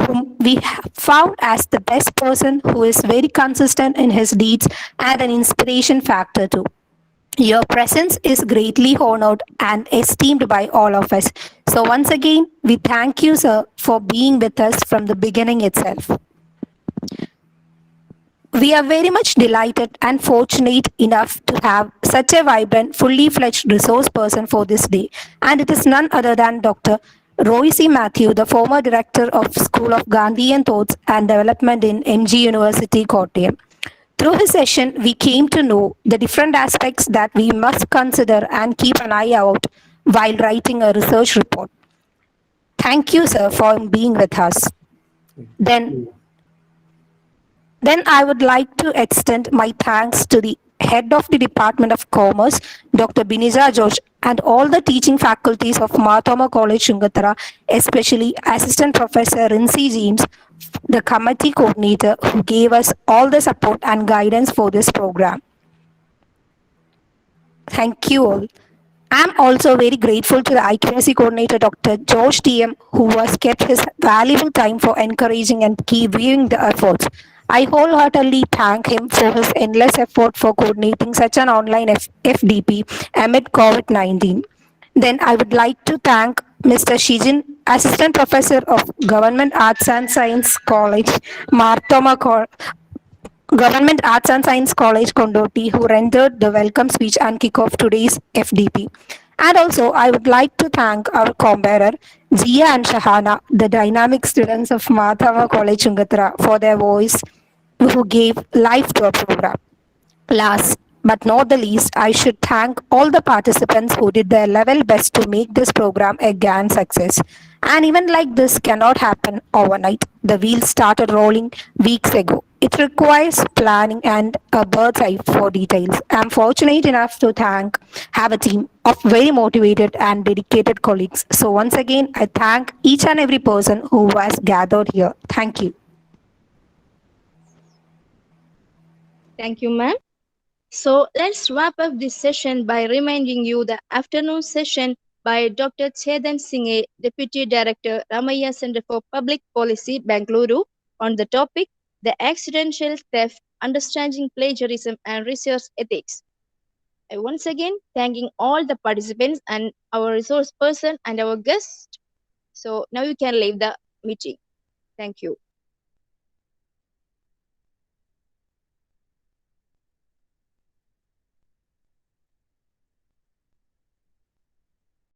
whom we have found as the best person who is very consistent in his deeds and an inspiration factor too. Your presence is greatly honored and esteemed by all of us. So, once again, we thank you, sir, for being with us from the beginning itself. We are very much delighted and fortunate enough to have such a vibrant, fully fledged resource person for this day. And it is none other than Dr. Royce Matthew, the former director of School of Gandhian Thoughts and Development in MG University, Kottayam. Through his session, we came to know the different aspects that we must consider and keep an eye out while writing a research report. Thank you, sir, for being with us. Then I would like to extend my thanks to the head of the Department of Commerce, Dr. Binija George, and all the teaching faculties of Marthoma College, Chungathara, especially Assistant Professor Rinsi James, the committee coordinator who gave us all the support and guidance for this program. Thank you all. I'm also very grateful to the accuracy coordinator, Dr. George TM, who has kept his valuable time for encouraging and keep viewing the efforts. I wholeheartedly thank him for his endless effort for coordinating such an online FDP amid COVID-19. Then I would like to thank Mr. Shijin, Assistant Professor of Government Arts and Science College, Marthoma Government Arts and Science College, Kondoti, who rendered the welcome speech and kick off today's FDP. And also, I would like to thank our co-bearer, Jia and Shahana, the dynamic students of Marthoma College, Chungathara, for their voice, who gave life to our program. Last but not the least, I should thank all the participants who did their level best to make this program a grand success. And even like this cannot happen overnight. The wheels started rolling weeks ago. It requires planning and a bird's eye for details. I'm fortunate enough to have a team of very motivated and dedicated colleagues. So once again, I thank each and every person who has gathered here. Thank you. Thank you, ma'am. So let's wrap up this session by reminding you the afternoon session by Dr. Chetan Singh, Deputy Director, Ramaiah Center for Public Policy, Bengaluru, on the topic, The Accidental Theft, Understanding Plagiarism and Research Ethics. Once again, thanking all the participants and our resource person and our guest. So now you can leave the meeting. Thank you.